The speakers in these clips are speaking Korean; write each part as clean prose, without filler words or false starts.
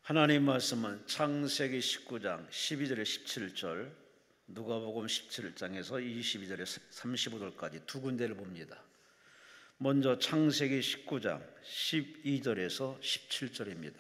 하나님 말씀은 창세기 19장 12절에 17절, 누가복음 17장에서 22절에 35절까지 두 군데를 봅니다. 먼저 창세기 19장 12절에서 17절입니다.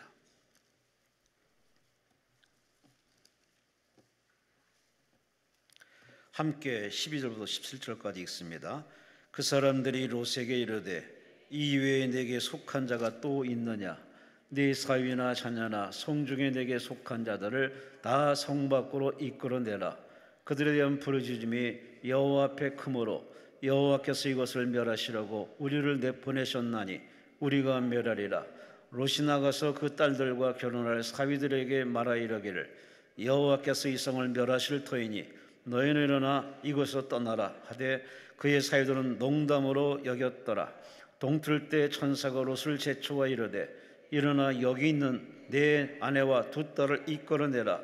함께 12절부터 17절까지 읽습니다. 그 사람들이 롯에게 이르되 이 외에 내게 속한 자가 또 있느냐? 네 사위나 자녀나 성중에 내게 속한 자들을 다 성 밖으로 이끌어내라. 그들에 대한 부르짖음이 여호와 앞에 크므로 여호와께서 이것을 멸하시라고 우리를 내보내셨나니 우리가 멸하리라. 롯이 나가서 그 딸들과 결혼할 사위들에게 말하 이르기를 여호와께서 이 성을 멸하실 터이니 너희는 일어나 이곳에서 떠나라 하되 그의 사위들은 농담으로 여겼더라. 동틀 때 천사가 롯을 제초와 이르되 일어나 여기 있는 내 아내와 두 딸을 이끌어내라.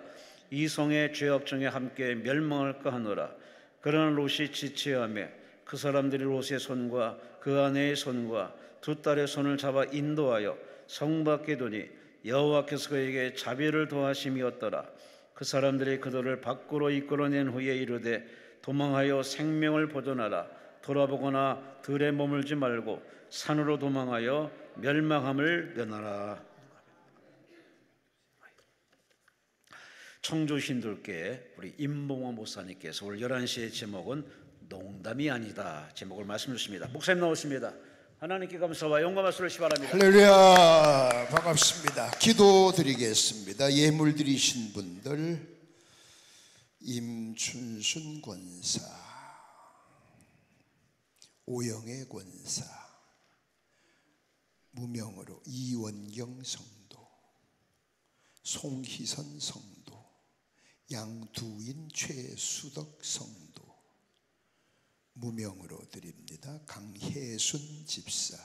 이 성의 죄악 중에 함께 멸망할까 하노라. 그러나 롯이 지체하며 그 사람들이 롯의 손과 그 아내의 손과 두 딸의 손을 잡아 인도하여 성 밖에 두니 여호와께서 그에게 자비를 더하심이었더라. 그 사람들이 그들을 밖으로 이끌어낸 후에 이르되 도망하여 생명을 보존하라. 돌아보거나 들에 머물지 말고 산으로 도망하여 멸망함을 면하라. 청조신들께 우리 임봉호 목사님께서 오늘 11시의 제목은 농담이 아니다 제목을 말씀 주십니다. 목사님 나오십니다. 하나님께 감사와 영광 말씀을 바랍니다. 할렐루야, 반갑습니다. 기도드리겠습니다. 예물 드리신 분들 임춘순 권사, 오영애 권사, 무명으로 이원경 성도, 송희선 성도, 양두인 최수덕 성도, 무명으로 드립니다. 강혜순 집사,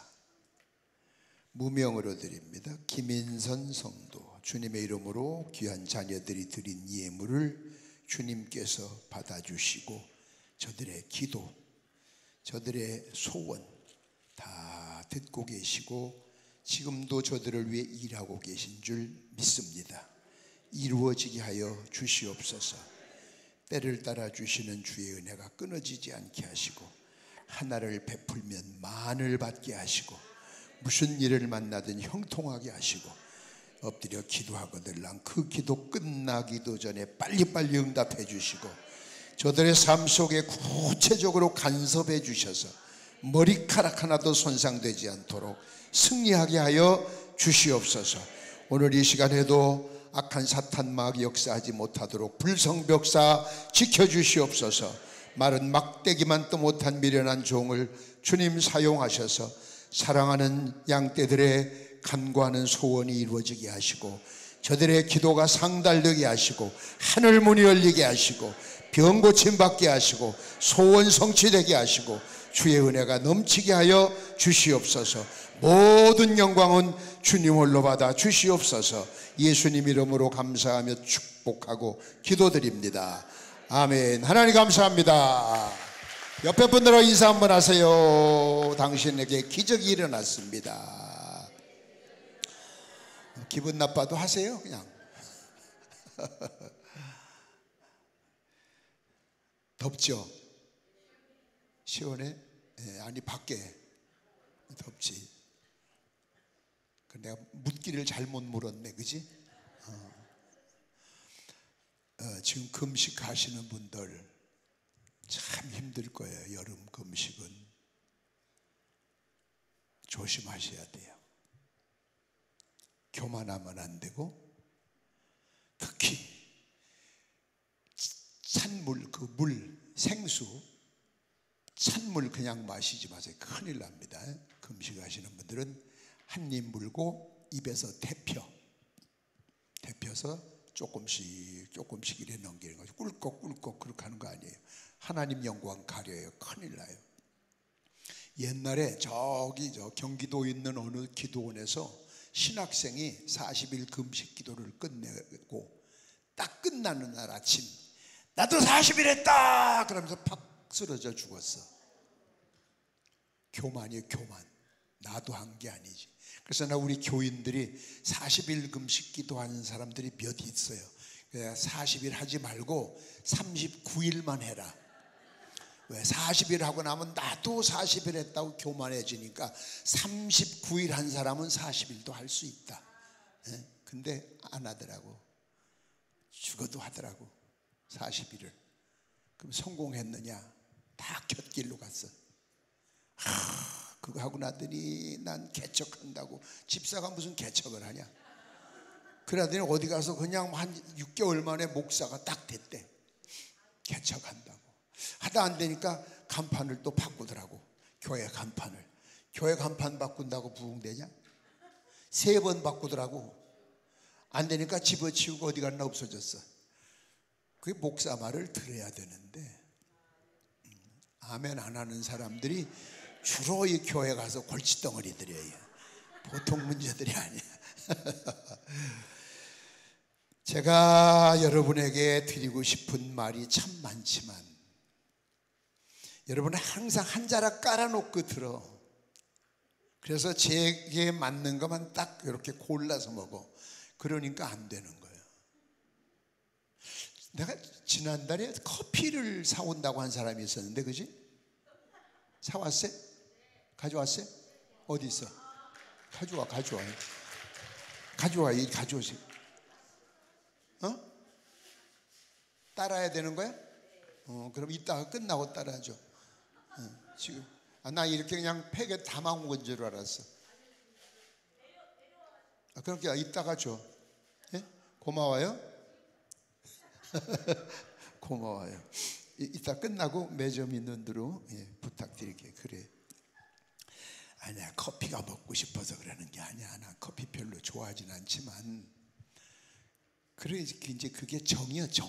무명으로 드립니다. 김인선 성도, 주님의 이름으로 귀한 자녀들이 드린 예물을 주님께서 받아주시고 저들의 기도, 저들의 소원 다 듣고 계시고 지금도 저들을 위해 일하고 계신 줄 믿습니다. 이루어지게 하여 주시옵소서. 때를 따라 주시는 주의 은혜가 끊어지지 않게 하시고 하나를 베풀면 만을 받게 하시고 무슨 일을 만나든 형통하게 하시고 엎드려 기도하거들랑 그 기도 끝나기도 전에 빨리빨리 응답해 주시고 저들의 삶 속에 구체적으로 간섭해 주셔서 머리카락 하나도 손상되지 않도록 승리하게 하여 주시옵소서. 오늘 이 시간에도 악한 사탄 마귀 역사하지 못하도록 불성벽사 지켜주시옵소서. 마른 막대기만 또 못한 미련한 종을 주님 사용하셔서 사랑하는 양떼들의 간구하는 소원이 이루어지게 하시고 저들의 기도가 상달되게 하시고 하늘 문이 열리게 하시고 병 고침 받게 하시고 소원 성취되게 하시고 주의 은혜가 넘치게 하여 주시옵소서. 모든 영광은 주님 홀로 받아 주시옵소서. 예수님 이름으로 감사하며 축복하고 기도드립니다. 아멘. 하나님 감사합니다. 옆에 분들하고 인사 한번 하세요. 당신에게 기적이 일어났습니다. 기분 나빠도 하세요 그냥. 덥죠? 시원해? 네, 아니 밖에 덥지. 내가 묻기를 잘못 물었네, 그지? 지금 금식하시는 분들 참 힘들 거예요. 여름 금식은 조심하셔야 돼요. 교만하면 안 되고 특히 찬물, 그 물, 생수 찬물 그냥 마시지 마세요. 큰일 납니다. 금식하시는 분들은 한 입 물고 입에서 데펴서 조금씩 이래 넘기는 거죠. 꿀꺽꿀꺽 그렇게 하는 거 아니에요. 하나님 영광 가려요. 큰일 나요. 옛날에 저 경기도에 있는 어느 기도원에서 신학생이 40일 금식 기도를 끝내고 딱 끝나는 날 아침 나도 40일 했다 그러면서 팍 쓰러져 죽었어. 교만이에요. 교만. 나도 한 게 아니지. 그래서 나 우리 교인들이 40일 금식 기도하는 사람들이 몇 있어요. 40일 하지 말고 39일만 해라. 왜 40일 하고 나면 나도 40일 했다고 교만해지니까 39일 한 사람은 40일도 할 수 있다. 근데 안 하더라고. 죽어도 하더라고 40일을. 그럼 성공했느냐? 다 곁길로 갔어. 그거 하고 나더니 난 개척한다고. 집사가 무슨 개척을 하냐? 그러더니 어디 가서 그냥 한 6개월 만에 목사가 딱 됐대. 개척한다고. 하다 안 되니까 간판을 또 바꾸더라고. 교회 간판을. 교회 간판 바꾼다고 부흥되냐? 3번 바꾸더라고. 안 되니까 집어치우고 어디 갔나 없어졌어. 그게 목사 말을 들어야 되는데 아멘 안 하는 사람들이 주로 이 교회 가서 골칫덩어리들이에요. 보통 문제들이 아니야. 제가 여러분에게 드리고 싶은 말이 참 많지만 여러분은 항상 한 자락 깔아놓고 들어. 그래서 제게 맞는 것만 딱 이렇게 골라서 먹어. 그러니까 안 되는 거예요. 내가 지난달에 커피를 사온다고 한 사람이 있었는데, 그지? 사왔어요? 가져왔어요? 어디 있어? 가져와. 가져오세요. 따라야 되는 거야? 그럼 이따가 끝나고 따라하죠. 지금 나 이렇게 그냥 팩에 담아온 건 줄 알았어. 그렇게 이따가 줘. 예? 고마워요. 고마워요. 이따 끝나고 매점 있는 대로 부탁드릴게요. 그래. 아니야, 커피가 먹고 싶어서 그러는 게 아니야. 난 커피 별로 좋아하진 않지만 그래 이제 그게 정이야, 정.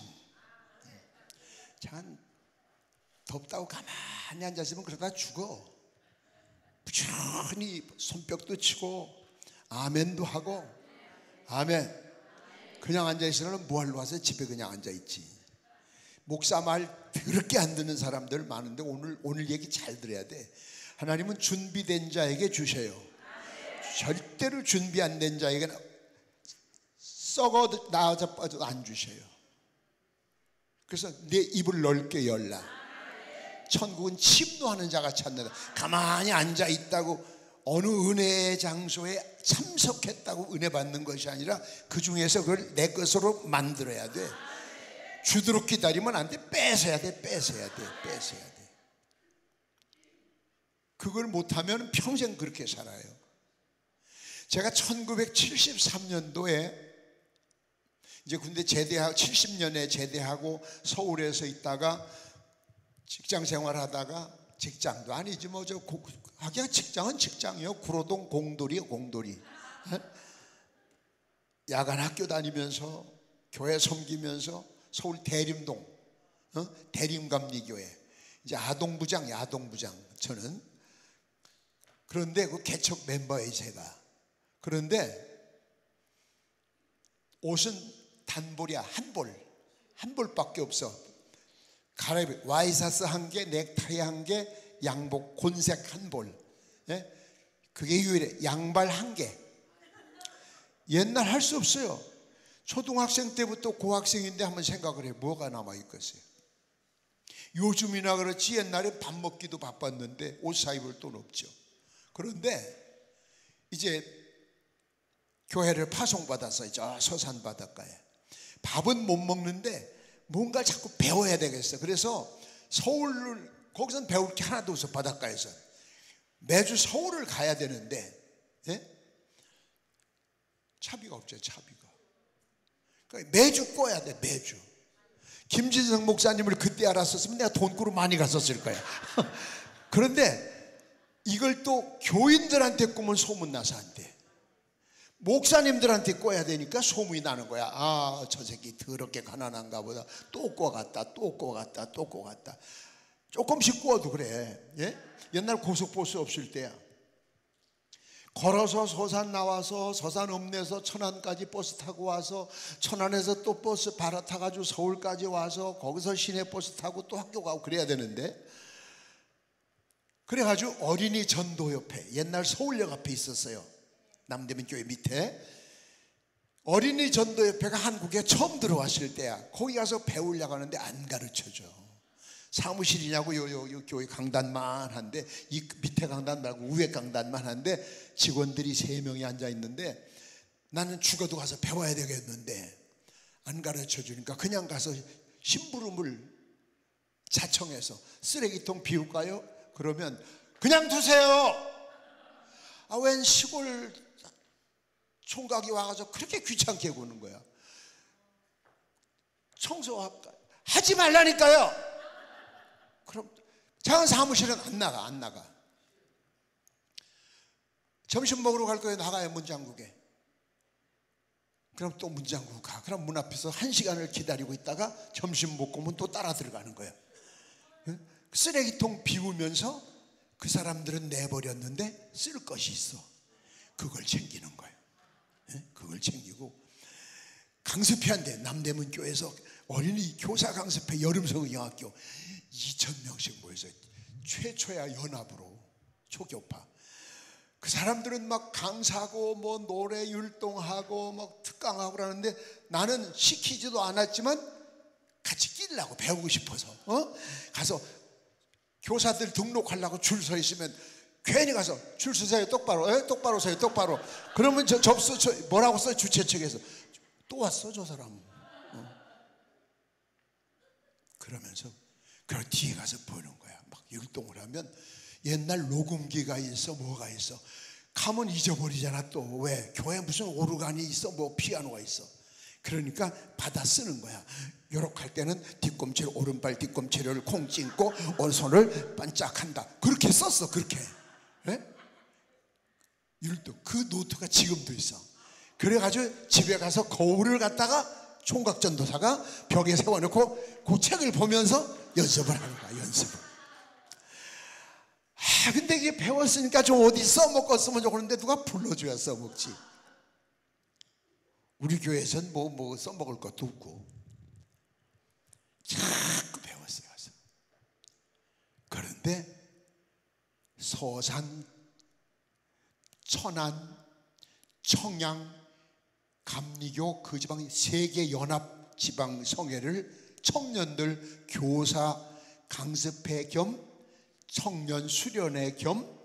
참 덥다고 가만히 앉아 있으면 그러다 죽어. 부지런히 손뼉도 치고 아멘도 하고. 아멘. 그냥 앉아 있으면 뭐하러 와서 집에 그냥 앉아 있지. 목사 말 더럽게 안 듣는 사람들 많은데 오늘 얘기 잘 들어야 돼. 하나님은 준비된 자에게 주셔요. 절대로 준비 안 된 자에게 썩어 나아져 빠져도 안 주셔요. 그래서 내 입을 넓게 열라. 천국은 침노하는 자가 찾는다. 가만히 앉아 있다고 어느 은혜의 장소에 참석했다고 은혜 받는 것이 아니라 그 중에서 그걸 내 것으로 만들어야 돼. 주도록 기다리면 안 돼. 뺏어야 돼. 그걸 못하면 평생 그렇게 살아요. 제가 1973년도에 이제 군대 제대하고 70년에 제대하고 서울에서 있다가 직장 생활하다가 직장도 아니지 뭐 저 하기야 직장은 직장이요. 구로동 공돌이요, 공돌이. 야간 학교 다니면서 교회 섬기면서 서울 대림동 대림감리교회 이제 아동부장 야동부장 저는. 그런데 그 개척 멤버예요 제가. 그런데 옷은 단볼이야. 한 벌밖에 없어. 가래비 와이셔츠 1개, 넥타이 1개, 양복 곤색 1벌. 그게 유일해. 양발 1개. 옛날 할 수 없어요. 초등학생 때부터 고학생인데 한번 생각을 해. 뭐가 남아있겠어요? 요즘이나 그렇지 옛날에 밥 먹기도 바빴는데 옷 사입을 돈 없죠. 그런데 이제 교회를 파송받아서 저 서산 바닷가에 밥은 못 먹는데 뭔가 자꾸 배워야 되겠어. 그래서 서울을 거기서는 배울 게 하나도 없어. 바닷가에서 매주 서울을 가야 되는데 차비가 없죠. 차비가. 그러니까 매주 꿔야 돼. 매주. 김진성 목사님을 그때 알았었으면 내가 돈꾸로 많이 갔었을 거야. 그런데 이걸 또 교인들한테 꾸면 소문나서 안 돼. 목사님들한테 꿔야 되니까 소문이 나는 거야. 아, 저 새끼 더럽게 가난한가 보다. 또 꿔갔다. 조금씩 꿔도 그래. 옛날 고속버스 없을 때야. 걸어서 서산 나와서 서산 읍내에서 천안까지 버스 타고 와서 천안에서 또 버스 갈아타가지고 서울까지 와서 거기서 시내버스 타고 또 학교 가고 그래야 되는데 그래가지고 어린이 전도협회, 옛날 서울역 앞에 있었어요. 남대문 교회 밑에. 어린이 전도협회가 한국에 처음 들어왔을 때야. 거기 가서 배우려고 하는데 안 가르쳐줘. 사무실이냐고 요 교회 강단만 한데, 이 밑에 강단 말고 위에 강단만 한데 직원들이 3명이 앉아 있는데, 나는 죽어도 가서 배워야 되겠는데 안 가르쳐 주니까 그냥 가서 심부름을 자청해서 쓰레기통 비울까요? 그러면 그냥 두세요. 아, 웬 시골 총각이 와가지고 그렇게 귀찮게 구는 거야. 청소할까? 하지 말라니까요. 그럼 작은 사무실은 안 나가. 점심 먹으러 갈 거예요. 나가요. 문 잠그게. 그럼 또 문 잠그고 가. 그럼 문 앞에서 1시간을 기다리고 있다가 점심 먹고 오면 또 따라 들어가는 거예요. 쓰레기통 비우면서 그 사람들은 내버렸는데 쓸 것이 있어. 그걸 챙기는 거예요. 그걸 챙기고, 강습회한테 남대문 교회에서 어린이 교사 강습회 여름성경학교 2,000명씩 모여서 최초야 연합으로 초교파. 그 사람들은 막 강사고 뭐 노래 율동하고 막 특강하고 그러는데, 나는 시키지도 않았지만 같이 끼려고, 배우고 싶어서 가서 교사들 등록하려고 줄 서 있으면 괜히 가서 줄 서세요. 똑바로. 똑바로 서요. 똑바로. 그러면 저 접수 뭐라고 써요? 주최 측에서. 또 왔어 저 사람. 그러면서 그 뒤에 가서 보는 거야. 막 율동을 하면 옛날 녹음기가 있어, 뭐가 있어. 가면 잊어버리잖아. 또 왜? 교회 무슨 오르간이 있어, 뭐 피아노가 있어. 그러니까 받아 쓰는 거야. 요렇게 할 때는 뒤꿈치를, 오른발 뒤꿈치를 콩 찡고 오른손을 반짝한다. 그렇게 썼어. 그렇게. 율동. 그 노트가 지금도 있어. 그래가지고 집에 가서 거울을 갖다가 총각전도사가 벽에 세워놓고 그 책을 보면서 연습을 하는 거야. 연습을. 근데 이게 배웠으니까 좀 어디 써먹고 쓰면 좋겠는데 누가 불러줘야 써먹지. 우리 교회에서는 뭐 써먹을 것도 없고 자꾸 배웠어요. 그런데 서산, 천안, 청양, 감리교 그 지방 세계 연합 지방 성회를 청년들 교사 강습회 겸 청년 수련회 겸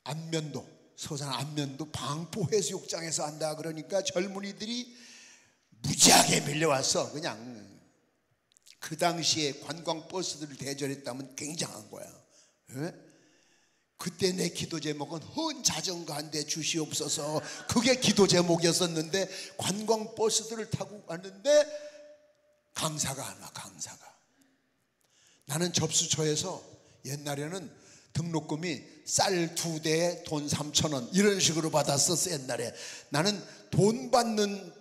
안면도, 서산 안면도 방포 해수욕장에서 한다. 그러니까 젊은이들이 무지하게 밀려왔어. 그냥 그 당시에 관광버스들을 대절했다면 굉장한 거야. 그때 내 기도 제목은 헌 자전거 한 대 주시옵소서. 그게 기도 제목이었었는데, 관광버스들을 타고 왔는데 강사가 안 와. 강사가. 나는 접수처에서 옛날에는 등록금이 쌀 2대에 돈 3,000원 이런 식으로 받았었어. 옛날에 나는 돈 받는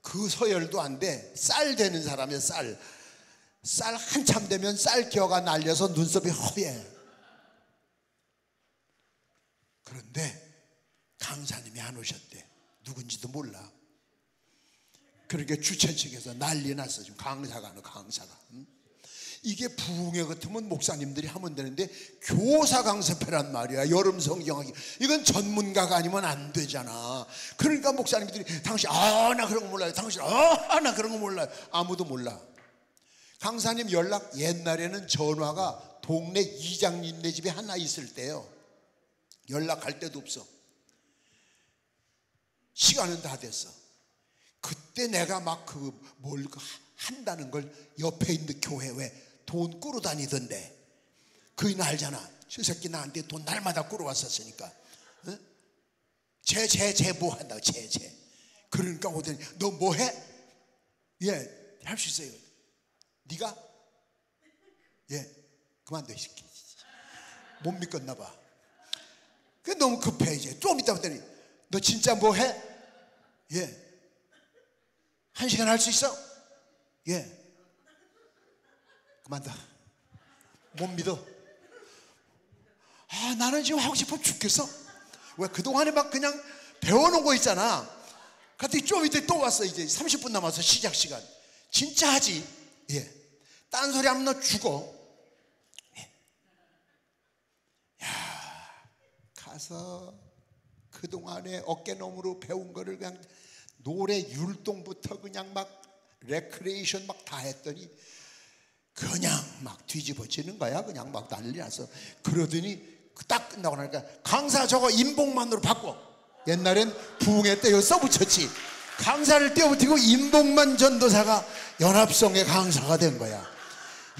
그 서열도 안 돼. 쌀 되는 사람이야. 쌀 한참 되면 쌀 기어가 날려서 눈썹이 허예. 그런데 강사님이 안 오셨대. 누군지도 몰라. 그러니까 주최 측에서 난리 났어. 지금 강사가 안 와. 강사가. 이게 부흥회 같으면 목사님들이 하면 되는데 교사 강습회란 말이야. 여름 성경하기. 이건 전문가가 아니면 안 되잖아. 그러니까 목사님들이 당신 나 그런 거 몰라요. 당신 나 그런 거 몰라요. 아무도 몰라. 강사님 연락, 옛날에는 전화가 동네 이장님네 집에 하나 있을 때요. 연락할 데도 없어. 시간은 다 됐어. 그때 내가 막 뭘 한다는 걸 옆에 있는 교회 왜 돈 꾸러 다니던데, 그인 알잖아. 저 새끼 나한테 돈 날마다 꾸러 왔었으니까. 쟤 뭐 한다고. 쟤. 그러니까 오더니 너 뭐 해? 예, 할 수 있어요. 네가? 예, 그만둬 이 새끼. 못 믿겠나 봐. 그게 너무 급해. 이제 좀 이따 봤더니 너 진짜 뭐 해? 예. 1시간 할 수 있어? 예. 그만둬. 못 믿어. 나는 지금 하고 싶어 죽겠어. 왜 그동안에 막 그냥 배워놓은 거 있잖아. 갑자기 좀 이따 또 왔어. 이제 30분 남아서 시작 시간. 진짜 하지. 예. 딴소리 하면 너 죽어. 예. 가서 그동안에 어깨너머로 배운 거를 그냥 노래 율동부터 그냥 막 레크레이션 막 다 했더니 그냥 막 뒤집어지는 거야. 그냥 막 난리 났어. 그러더니 딱 끝나고 나니까 강사 저거 인복만으로 바꿔. 옛날엔 부흥회 때 여기 써붙였지. 강사를 떼어붙이고 인복만 전도사가 연합성의 강사가 된 거야.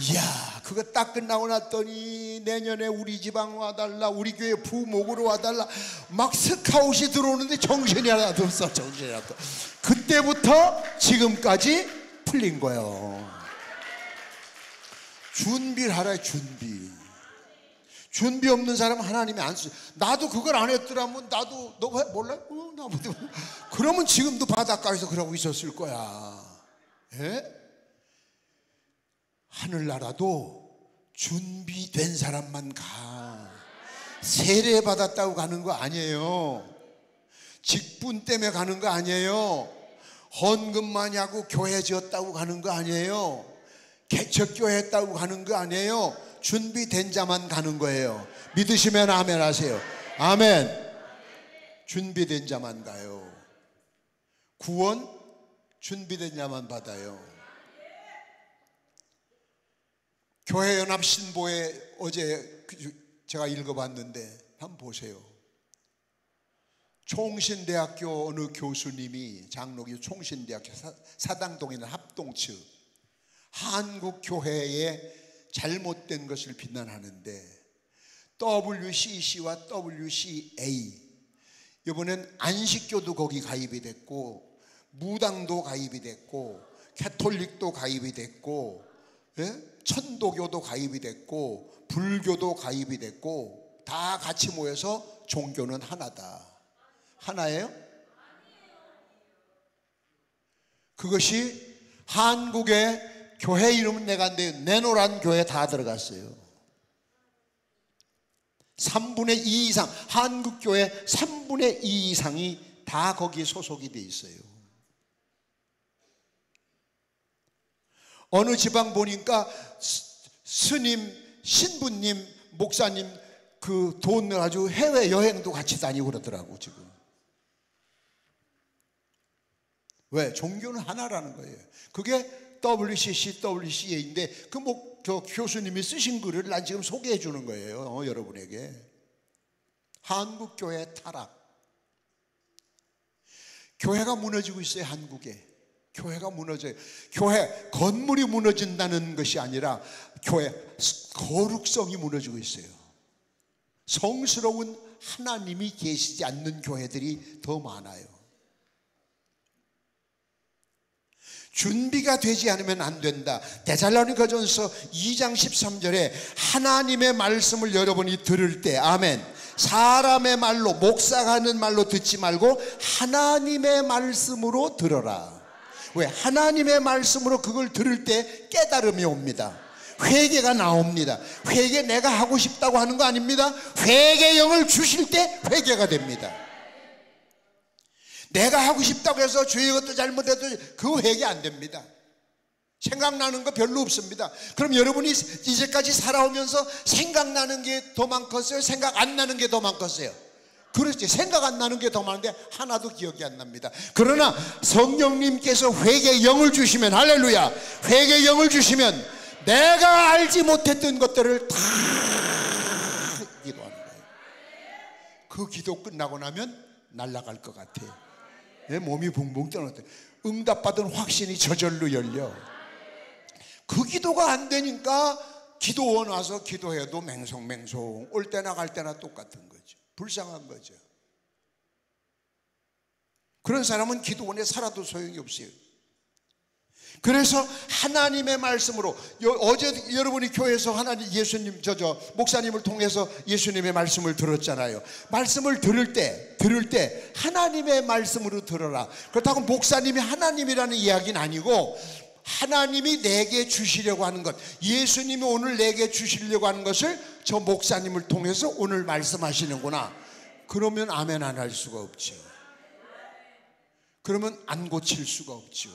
이야, 그거 딱 끝나고 났더니 내년에 우리 지방 와달라, 우리 교회 부목으로 와달라, 막 스카웃이 들어오는데 정신이 하나도 없어. 정신이 하나도. 그때부터 지금까지 풀린 거예요. 준비를 하라. 준비 없는 사람은 하나님이 안 쓰. 나도 그걸 안 했더라면 나도 너 몰라? 나도 그러면 지금도 바닷가에서 그러고 있었을 거야. 예? 하늘나라도 준비된 사람만 가. 세례 받았다고 가는 거 아니에요. 직분 때문에 가는 거 아니에요. 헌금 많이 하고 교회 지었다고 가는 거 아니에요. 개척교회 했다고 가는 거 아니에요. 준비된 자만 가는 거예요. 믿으시면 아멘 하세요. 아멘. 준비된 자만 가요. 구원 준비된 자만 받아요. 교회연합 신보에 어제 제가 읽어봤는데 한번 보세요. 총신대학교 어느 교수님이, 장로교 총신대학교 사당동에 있는 합동측 한국교회의 잘못된 것을 비난하는데 WCC와 WCA, 이번엔 안식교도 거기 가입이 됐고 무당도 가입이 됐고 캐톨릭도 가입이 됐고, 예? 천도교도 가입이 됐고 불교도 가입이 됐고, 다 같이 모여서 종교는 하나다. 하나예요? 그것이 한국의 교회 이름은 내가 내노란 교회 다 들어갔어요. 3분의 2 이상, 한국교회 3분의 2 이상이 다 거기에 소속이 돼 있어요. 어느 지방 보니까 스님, 신부님, 목사님 그 돈 가지고 해외 여행도 같이 다니고 그러더라고 지금. 왜? 종교는 하나라는 거예요. 그게 WCC, WCA인데 저 교수님이 쓰신 글을 난 지금 소개해 주는 거예요. 여러분에게. 한국교회 타락. 교회가 무너지고 있어요. 한국에. 교회가 무너져요. 교회 건물이 무너진다는 것이 아니라 교회 거룩성이 무너지고 있어요. 성스러운 하나님이 계시지 않는 교회들이 더 많아요. 준비가 되지 않으면 안 된다. 데살로니가전서 2장 13절에 하나님의 말씀을 여러분이 들을 때, 아멘, 사람의 말로, 목사가 하는 말로 듣지 말고 하나님의 말씀으로 들어라. 왜? 하나님의 말씀으로 그걸 들을 때 깨달음이 옵니다. 회개가 나옵니다. 회개 내가 하고 싶다고 하는 거 아닙니다. 회개 영을 주실 때 회개가 됩니다. 내가 하고 싶다고 해서 주의 것도 잘못해도 그 회개 안 됩니다. 생각나는 거 별로 없습니다. 그럼 여러분이 이제까지 살아오면서 생각나는 게 더 많겠어요? 생각 안 나는 게 더 많겠어요? 그렇지. 생각 안 나는 게 더 많은데 하나도 기억이 안 납니다. 그러나 성령님께서 회개 영을 주시면, 할렐루야, 회개 영을 주시면 내가 알지 못했던 것들을 다 기도하는 거예요. 그 기도 끝나고 나면 날아갈 것 같아요. 내 몸이 붕붕 떠는 것 같아요. 응답받은 확신이 저절로 열려. 그 기도가 안 되니까 기도원 와서 기도해도 맹송맹송, 올 때나 갈 때나 똑같은 거죠. 불쌍한 거죠. 그런 사람은 기도원에 살아도 소용이 없어요. 그래서 하나님의 말씀으로, 어제 여러분이 교회에서 하나님, 예수님, 목사님을 통해서 예수님의 말씀을 들었잖아요. 말씀을 들을 때 하나님의 말씀으로 들어라. 그렇다고 목사님이 하나님이라는 이야기는 아니고 하나님이 내게 주시려고 하는 것, 예수님이 오늘 내게 주시려고 하는 것을 저 목사님을 통해서 오늘 말씀하시는구나. 그러면 아멘 안 할 수가 없죠. 그러면 안 고칠 수가 없죠.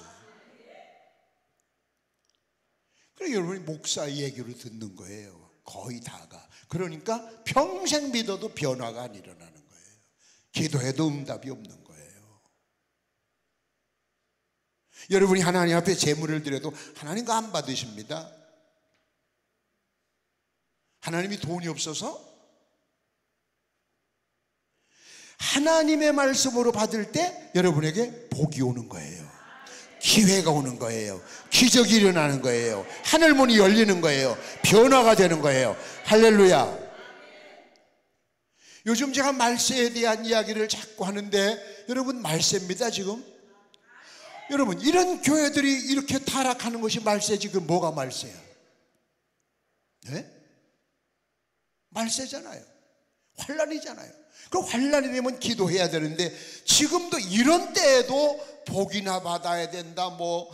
그래서 여러분이 목사 얘기를 듣는 거예요. 거의 다가. 그러니까 평생 믿어도 변화가 안 일어나는 거예요. 기도해도 응답이 없는 거예요. 여러분이 하나님 앞에 제물을 드려도 하나님과 안 받으십니다. 하나님이 돈이 없어서? 하나님의 말씀으로 받을 때 여러분에게 복이 오는 거예요. 기회가 오는 거예요. 기적이 일어나는 거예요. 하늘문이 열리는 거예요. 변화가 되는 거예요. 할렐루야. 요즘 제가 말세에 대한 이야기를 자꾸 하는데 여러분, 말세입니다 지금. 여러분, 이런 교회들이 이렇게 타락하는 것이 말세지. 그 뭐가 말세야? 네? 말세잖아요. 환란이잖아요. 그 환란이 되면 기도해야 되는데 지금도 이런 때에도 복이나 받아야 된다, 뭐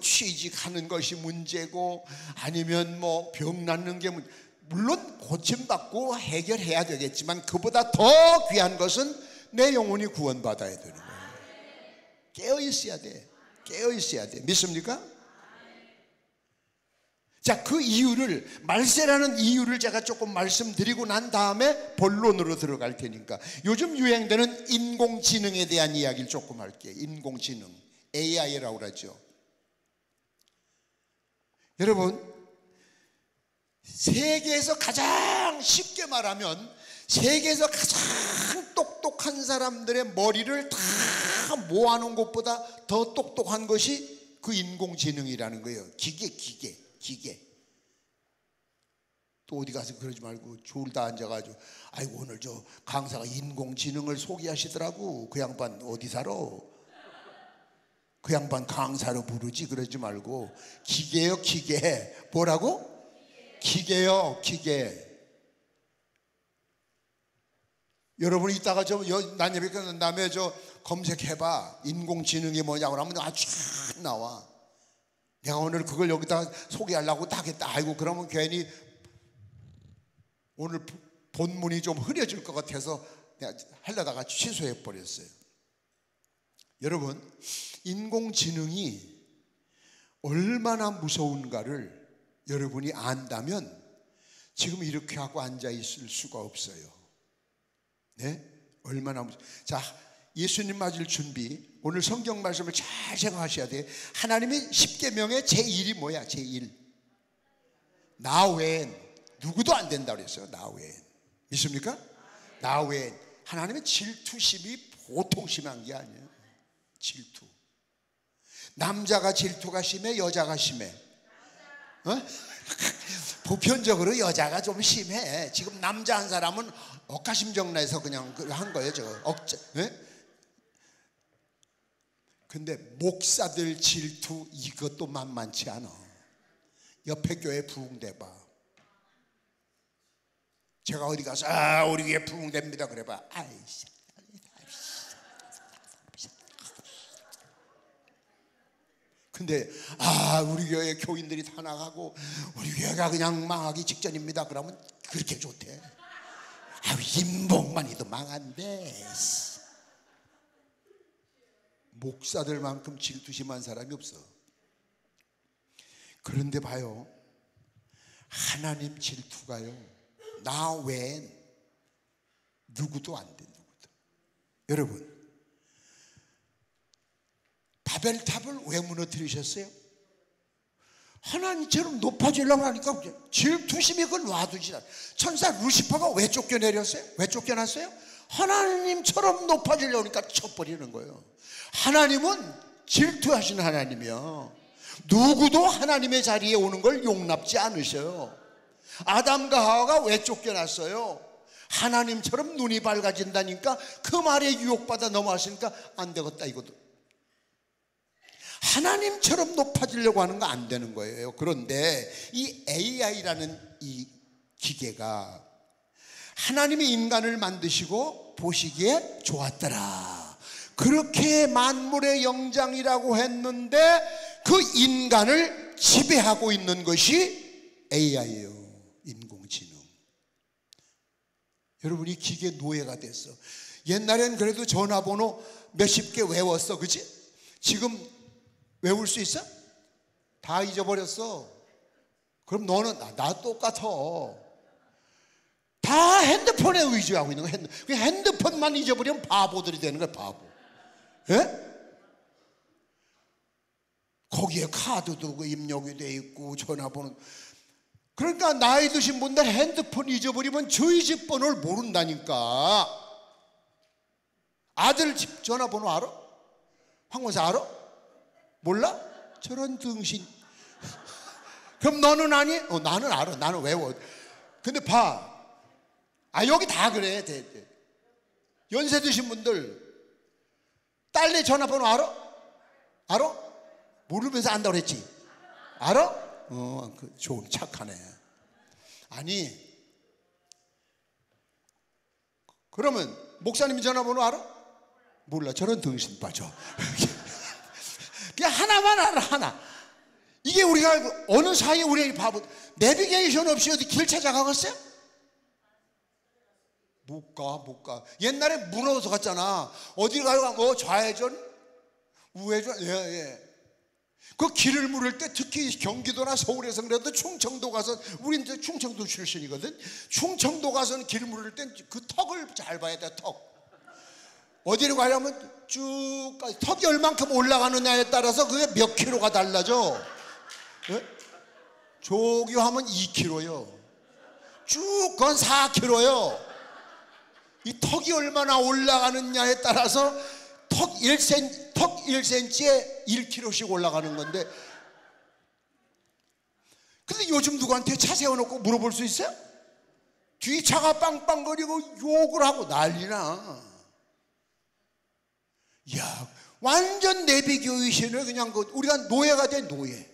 취직하는 것이 문제고, 아니면 뭐 병 낫는 게 물론 고침받고 해결해야 되겠지만 그보다 더 귀한 것은 내 영혼이 구원받아야 되는 거예요. 깨어 있어야 돼. 깨어 있어야 돼. 믿습니까? 자, 그 이유를, 말세라는 이유를 제가 조금 말씀드리고 난 다음에 본론으로 들어갈 테니까, 요즘 유행되는 인공지능에 대한 이야기를 조금 할게요. 인공지능, AI라고 그러죠. 여러분, 세계에서 가장 쉽게 말하면 세계에서 가장 똑똑한 사람들의 머리를 다 모아놓은 것보다 더 똑똑한 것이 그 인공지능이라는 거예요. 기계. 또 어디 가서 그러지 말고 졸다 앉아가지고, 아이고 오늘 저 강사가 인공지능을 소개하시더라고. 그 양반 어디 살아? 그 양반 강사로 부르지 그러지 말고, 기계요, 기계. 뭐라고? 기계요, 기계. 여러분이 이따가 난 예배 끝난 다음에 검색해봐. 인공지능이 뭐냐고 하면 쫙 나와. 내가 오늘 그걸 여기다 소개하려고 딱 했다. 아이고, 그러면 괜히 오늘 본문이 좀 흐려질 것 같아서 내가 하려다가 취소해 버렸어요. 여러분, 인공지능이 얼마나 무서운가를 여러분이 안다면 지금 이렇게 하고 앉아 있을 수가 없어요. 네? 얼마나 자, 예수님 맞을 준비, 오늘 성경 말씀을 잘 생각하셔야 돼요. 하나님의 10계명의 제1이 뭐야? 제1. 나 외엔 누구도 안 된다고 그랬어요. 나 외엔. 믿습니까? 나 외엔. 하나님의 질투심이 보통 심한 게 아니에요. 질투. 남자가 질투가 심해? 여자가 심해? 보편적으로 여자가 좀 심해. 지금 남자 한 사람은 억가심정 나서 그냥 한 거예요. 근데 목사들 질투 이것도 만만치 않아. 옆에 교회 부흥대봐. 제가 어디 가서 우리 교회 부흥됩니다 그래봐. 아이씨. 근데 우리 교회 교인들이 다 나가고 우리 교회가 그냥 망하기 직전입니다 그러면 그렇게 좋대. 인복만 해도 망한데. 목사들만큼 질투심한 사람이 없어. 그런데 봐요, 하나님 질투가요, 나 외엔 누구도 안 돼. 누구도. 여러분, 바벨탑을 왜 무너뜨리셨어요? 하나님처럼 높아지려고 하니까 질투심이 그걸 놔두지 않아요. 천사 루시퍼가 왜 쫓겨내렸어요? 왜 쫓겨났어요? 하나님처럼 높아지려고 하니까 쳐버리는 거예요. 하나님은 질투하시는 하나님이요, 누구도 하나님의 자리에 오는 걸 용납지 않으셔요. 아담과 하와가 왜 쫓겨났어요? 하나님처럼 눈이 밝아진다니까 그 말에 유혹받아 넘어가시니까 안 되겠다 이것도. 하나님처럼 높아지려고 하는 거 안 되는 거예요. 그런데 이 AI라는 이 기계가 하나님이 인간을 만드시고 보시기에 좋았더라, 그렇게 만물의 영장이라고 했는데 그 인간을 지배하고 있는 것이 AI예요. 인공지능. 여러분, 이 기계 노예가 됐어. 옛날엔 그래도 전화번호 몇십 개 외웠어, 그치? 지금 외울 수 있어? 다 잊어버렸어. 그럼 너는 나 똑같아. 다 핸드폰에 의지하고 있는 거야. 핸드폰만 잊어버리면 바보들이 되는 거야, 바보. 예? 거기에 카드도 입력이 돼 있고 전화번호. 그러니까 나이 드신 분들 핸드폰 잊어버리면 저희 집 번호를 모른다니까. 아들 집 전화번호 알아? 황원사 알아? 몰라? 저런 등신. 그럼 너는 아니? 나는 알아. 나는 외워. 근데 봐. 여기 다 그래. 연세 드신 분들 딸내 전화번호 알아? 알아? 모르면서 안다고 그랬지? 알아? 좋은 착하네. 아니, 그러면 목사님 전화번호 알아? 몰라. 저런 등신 빠져. 그냥 하나만 알아. 하나. 이게 우리가 어느 사이에 우리 바보 내비게이션 없이 어디 길 찾아가겠어요? 못 가. 옛날에 무너서 갔잖아. 어디 가요? 좌회전, 우회전. 예. 그 길을 물을 때 특히 경기도나 서울에서 그래도 충청도 가서, 우린 이제 충청도 출신이거든. 충청도 가서는 길 물을 때 그 턱을 잘 봐야 돼. 턱. 어디로 가려면 쭉 턱이 얼만큼 올라가느냐에 따라서 그게 몇 킬로가 달라져. 예? 저기 하면 2kg요. 쭉 그건 4kg요. 이 턱이 얼마나 올라가느냐에 따라서 턱 1cm에 1kg씩 올라가는 건데, 근데 요즘 누구한테 차 세워놓고 물어볼 수 있어요? 뒤차가 빵빵거리고 욕을 하고 난리나. 야, 완전 내비게이션을 그냥 우리가 노예가 된 노예.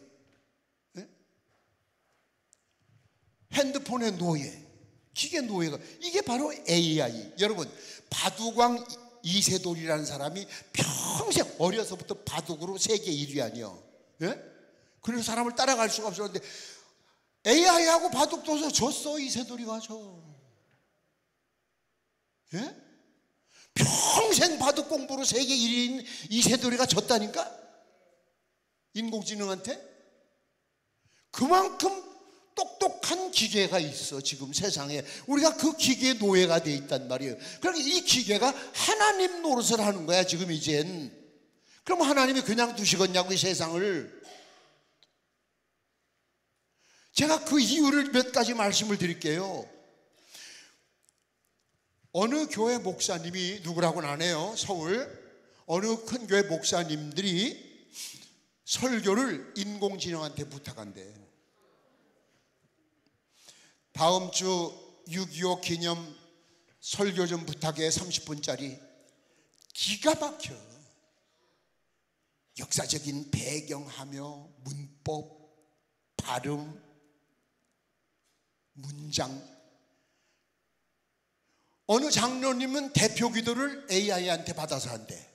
네? 핸드폰의 노예, 기계 노예가, 이게 바로 AI. 여러분, 바둑왕 이세돌이라는 사람이 평생 어려서부터 바둑으로 세계 1위 아니요. 예? 그래서 사람을 따라갈 수가 없었는데 AI하고 바둑 둬서 졌어. 이세돌이가 져. 예? 평생 바둑 공부로 세계 1위인 이세돌이가 졌다니까? 인공지능한테? 그만큼 똑똑한 기계가 있어. 지금 세상에 우리가 그 기계의 노예가 돼 있단 말이에요. 그러니까 이 기계가 하나님 노릇을 하는 거야 지금 이젠. 그럼 하나님이 그냥 두시겠냐고, 이 세상을. 제가 그 이유를 몇 가지 말씀을 드릴게요. 어느 교회 목사님이, 누구라고는 안 해요, 서울 어느 큰 교회 목사님들이 설교를 인공지능한테 부탁한대. 다음 주 6.25 기념 설교 좀 부탁해. 30분짜리. 기가 막혀. 역사적인 배경하며 문법, 발음, 문장. 어느 장로님은 대표 기도를 AI한테 받아서 한대.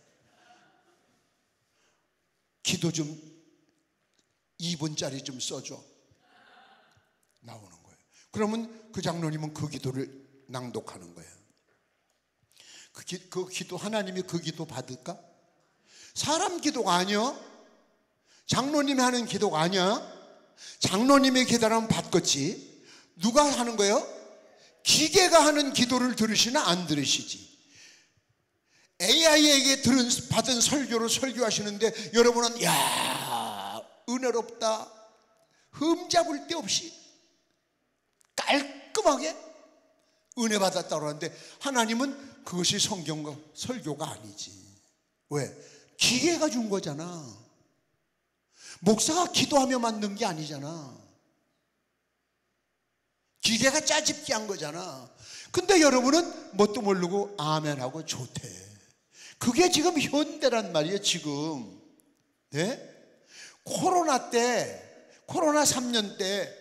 기도 좀 2분짜리 좀 써줘. 나오는 거예요. 그러면 그 장로님은 그 기도를 낭독하는 거예요. 그 기도, 하나님이 그 기도 받을까? 사람 기도가 아니야. 장로님이 하는 기도가 아니야. 장로님의 기도라면 받겠지. 누가 하는 거예요? 기계가 하는 기도를 들으시나 안 들으시지? AI에게 받은 설교를 설교하시는데 여러분은 야, 은혜롭다, 흠잡을 데 없이 깔끔하게 은혜 받았다고 하는데, 하나님은 그것이 성경과 설교가 아니지. 왜? 기계가 준 거잖아. 목사가 기도하며 만든 게 아니잖아. 기계가 짜집기 한 거잖아. 근데 여러분은 뭣도 모르고 아멘하고 좋대. 그게 지금 현대란 말이에요 지금. 네? 코로나 3년 때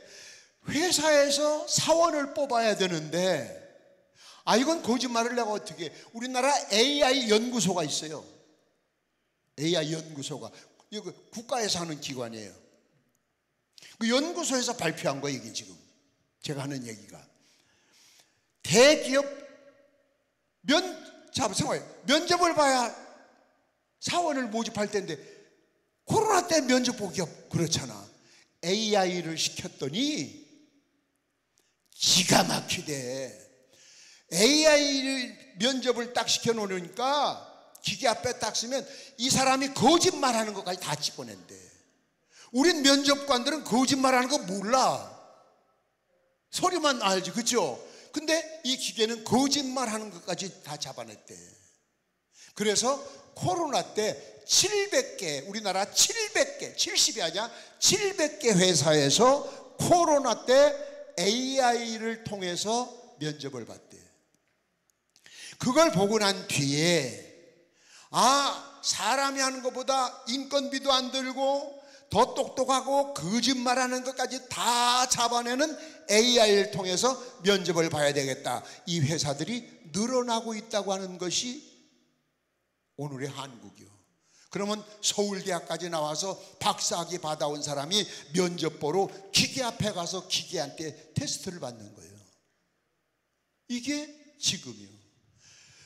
회사에서 사원을 뽑아야 되는데, 이건 거짓말을 내가 어떻게 해. 우리나라 AI 연구소가 있어요. AI 연구소가. 이거 국가에서 하는 기관이에요. 그 연구소에서 발표한 거예요 이게 지금. 제가 하는 얘기가. 대기업 면접을 봐야 사원을 모집할 텐데, 코로나 때 면접 보기가 그렇잖아. AI를 시켰더니 기가 막히대. AI 면접을 딱 시켜놓으니까 기계 앞에 딱 쓰면 이 사람이 거짓말하는 것까지 다 찍어낸대. 우린 면접관들은 거짓말하는 거 몰라. 소리만 알지, 그렇죠? 근데 이 기계는 거짓말하는 것까지 다 잡아냈대. 그래서 코로나 때 700개, 우리나라 700개, 70이 아니야, 700개 회사에서 코로나 때 AI를 통해서 면접을 봤대. 그걸 보고 난 뒤에 사람이 하는 것보다 인건비도 안 들고 더 똑똑하고 거짓말하는 것까지 다 잡아내는 AI를 통해서 면접을 봐야 되겠다. 이 회사들이 늘어나고 있다고 하는 것이 오늘의 한국이요. 그러면 서울대학까지 나와서 박사학위 받아온 사람이 면접 보러 기계 앞에 가서 기계한테 테스트를 받는 거예요. 이게 지금이요.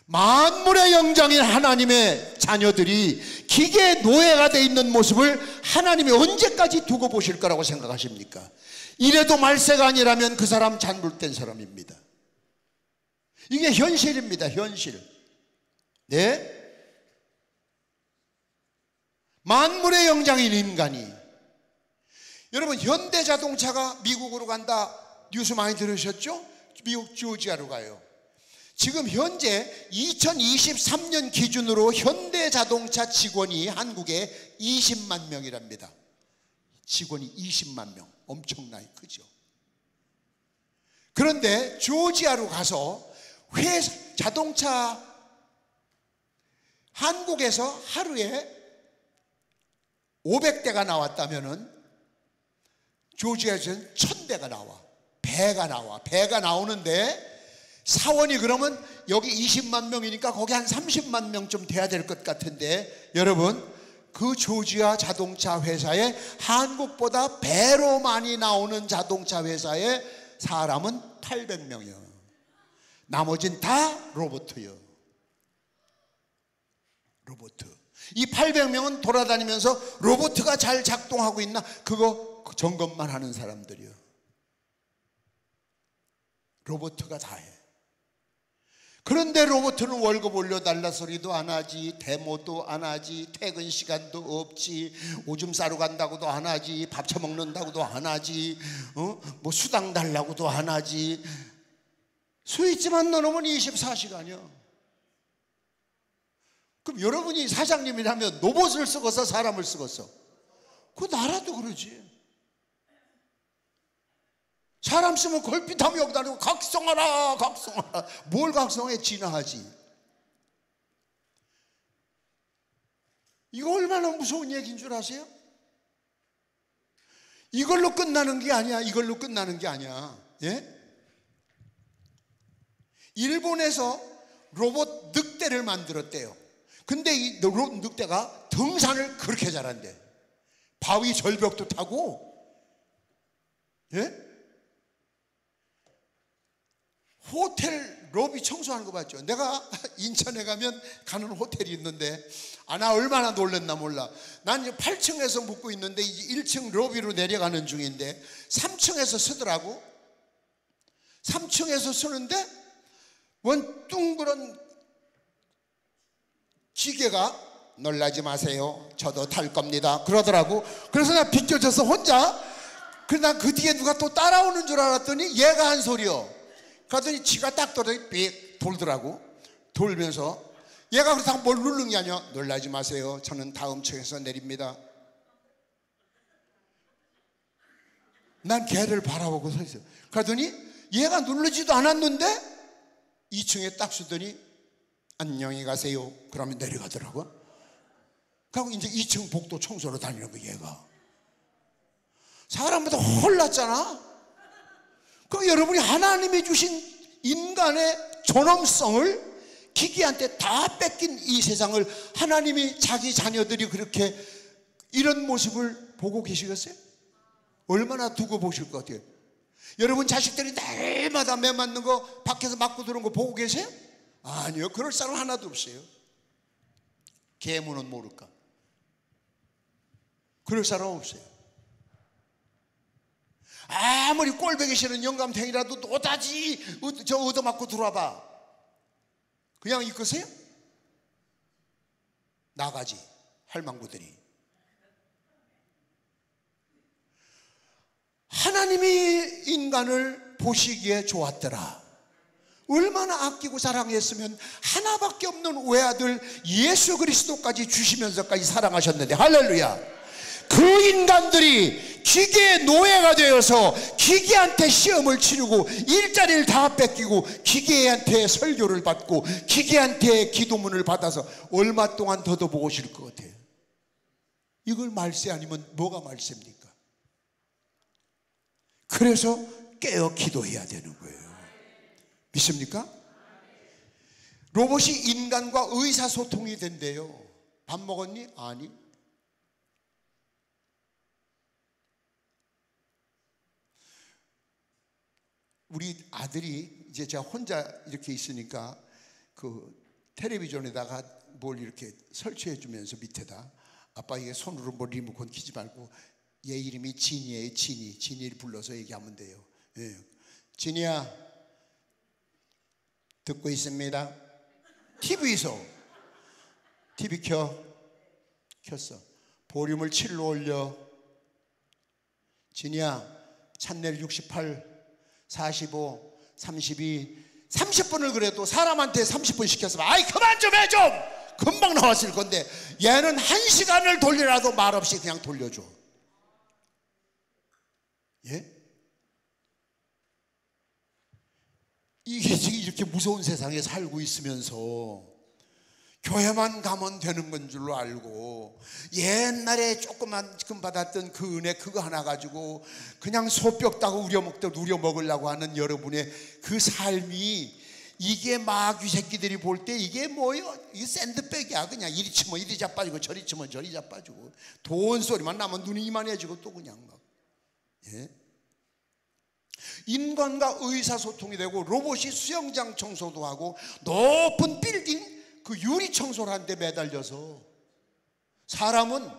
만물의 영장인 하나님의 자녀들이 기계의 노예가 되어 있는 모습을 하나님이 언제까지 두고 보실 거라고 생각하십니까? 이래도 말세가 아니라면 그 사람 잘못된 사람입니다. 이게 현실입니다. 현실. 네? 만물의 영장인 인간이, 여러분 현대자동차가 미국으로 간다 뉴스 많이 들으셨죠? 미국 조지아로 가요. 지금 현재 2023년 기준으로 현대자동차 직원이 한국에 20만 명이랍니다. 직원이 20만 명. 엄청나게 크죠. 그런데 조지아로 가서 자동차 한국에서 하루에 500대가 나왔다면은 조지아에서는 1000대가 나와. 배가 나오는데 사원이 그러면 여기 20만 명이니까 거기 한 30만 명쯤 돼야 될 것 같은데, 여러분 그 조지아 자동차 회사에 한국보다 배로 많이 나오는 자동차 회사에 사람은 800명이요. 나머진 다 로봇이요. 로봇. 이 800명은 돌아다니면서 로봇가 잘 작동하고 있나 그거 점검만 하는 사람들이요. 로봇가 다 해. 그런데 로봇은 월급 올려달라 소리도 안 하지, 데모도 안 하지, 퇴근 시간도 없지, 오줌 싸러 간다고도 안 하지, 밥 처먹는다고도 안 하지, 뭐 수당 달라고도 안 하지. 스위치만 넣어놓으면 24시간이요. 그럼 여러분이 사장님이라면 로봇을 쓰고서 사람을 쓰고서? 그 나라도 그러지. 사람 쓰면 걸핏하면 여기다 놓고 각성하라 각성하라. 뭘 각성해? 진화하지. 이거 얼마나 무서운 얘기인 줄 아세요? 이걸로 끝나는 게 아니야. 이걸로 끝나는 게 아니야. 예? 일본에서 로봇 늑대를 만들었대요. 근데 이 로봇 늑대가 등산을 그렇게 잘한대. 바위 절벽도 타고, 예? 호텔 로비 청소하는 거 봤죠? 내가 인천에 가면 가는 호텔이 있는데, 나 얼마나 놀랬나 몰라. 난 8층에서 묵고 있는데 1층 로비로 내려가는 중인데 3층에서 쓰더라고. 3층에서 쓰는데 원 둥그런 기계가 놀라지 마세요. 저도 탈 겁니다. 그러더라고. 그래서 나 비껴져서 혼자, 난 그 뒤에 누가 또 따라오는 줄 알았더니 얘가 한 소리요. 그러더니 지가 딱 돌더라고. 돌면서 얘가 그렇다고 뭘 누르는 게 아니야. 놀라지 마세요. 저는 다음 층에서 내립니다. 난 걔를 바라보고 서 있어요. 그러더니 얘가 누르지도 않았는데 2층에 딱 쓰더니 안녕히 가세요. 그러면 내려가더라고. 그리고 이제 2층 복도 청소로 다니는 거 얘가. 사람보다 홀랐잖아. 그 여러분이 하나님이 주신 인간의 존엄성을 기계한테 다 뺏긴 이 세상을 하나님이 자기 자녀들이 그렇게 이런 모습을 보고 계시겠어요? 얼마나 두고 보실 것 같아요? 여러분 자식들이 날마다 매 맞는 거 밖에서 맞고 들어온 거 보고 계세요? 아니요. 그럴 사람 하나도 없어요. 계문은 모를까? 그럴 사람 없어요. 아무리 꼴보기 싫은 영감탱이라도 노다지 저 얻어맞고 들어와봐. 그냥 이끄세요? 나가지 할망구들이. 하나님이 인간을 보시기에 좋았더라. 얼마나 아끼고 사랑했으면 하나밖에 없는 외아들 예수 그리스도까지 주시면서까지 사랑하셨는데, 할렐루야. 그 인간들이 기계의 노예가 되어서 기계한테 시험을 치르고 일자리를 다 뺏기고 기계한테 설교를 받고 기계한테 기도문을 받아서 얼마 동안 더더보고 싶을 것 같아요. 이걸 말세 아니면 뭐가 말세입니까? 그래서 깨어 기도해야 되는 거예요. 믿습니까? 로봇이 인간과 의사소통이 된대요. 밥 먹었니? 아니. 우리 아들이 이제 제가 혼자 이렇게 있으니까 그 텔레비전에다가 뭘 이렇게 설치해 주면서 밑에다, 아빠 이게 손으로 뭐 리모컨 키지 말고 얘 이름이 진이에요. 진이를 불러서 얘기하면 돼요. 예. 진이야, 듣고 있습니다. TV에서 TV 켰어. 볼륨을 7로 올려. 진이야, 찬넬 68 45 32 30분을 그래도 사람한테 30분 시켰으면 아이 그만 좀 해 좀! 금방 나왔을 건데 얘는 1시간을 돌리라도 말없이 그냥 돌려줘. 예? 이게 지금 이렇게 무서운 세상에 살고 있으면서 교회만 가면 되는 건 줄로 알고 옛날에 조금만 받았던 그 은혜 그거 하나 가지고 그냥 소뼈 따고 우려먹듯 우려먹으려고 하는 여러분의 그 삶이, 이게 마귀 새끼들이 볼 때 이게 뭐요? 이게 샌드백이야. 그냥 이리 치면 이리 자빠지고 저리 치면 저리 자빠지고 돈 소리만 나면 눈이 이만해지고 또 그냥 막. 예? 인간과 의사소통이 되고 로봇이 수영장 청소도 하고 높은 빌딩 그 유리 청소를 하는데 매달려서 사람은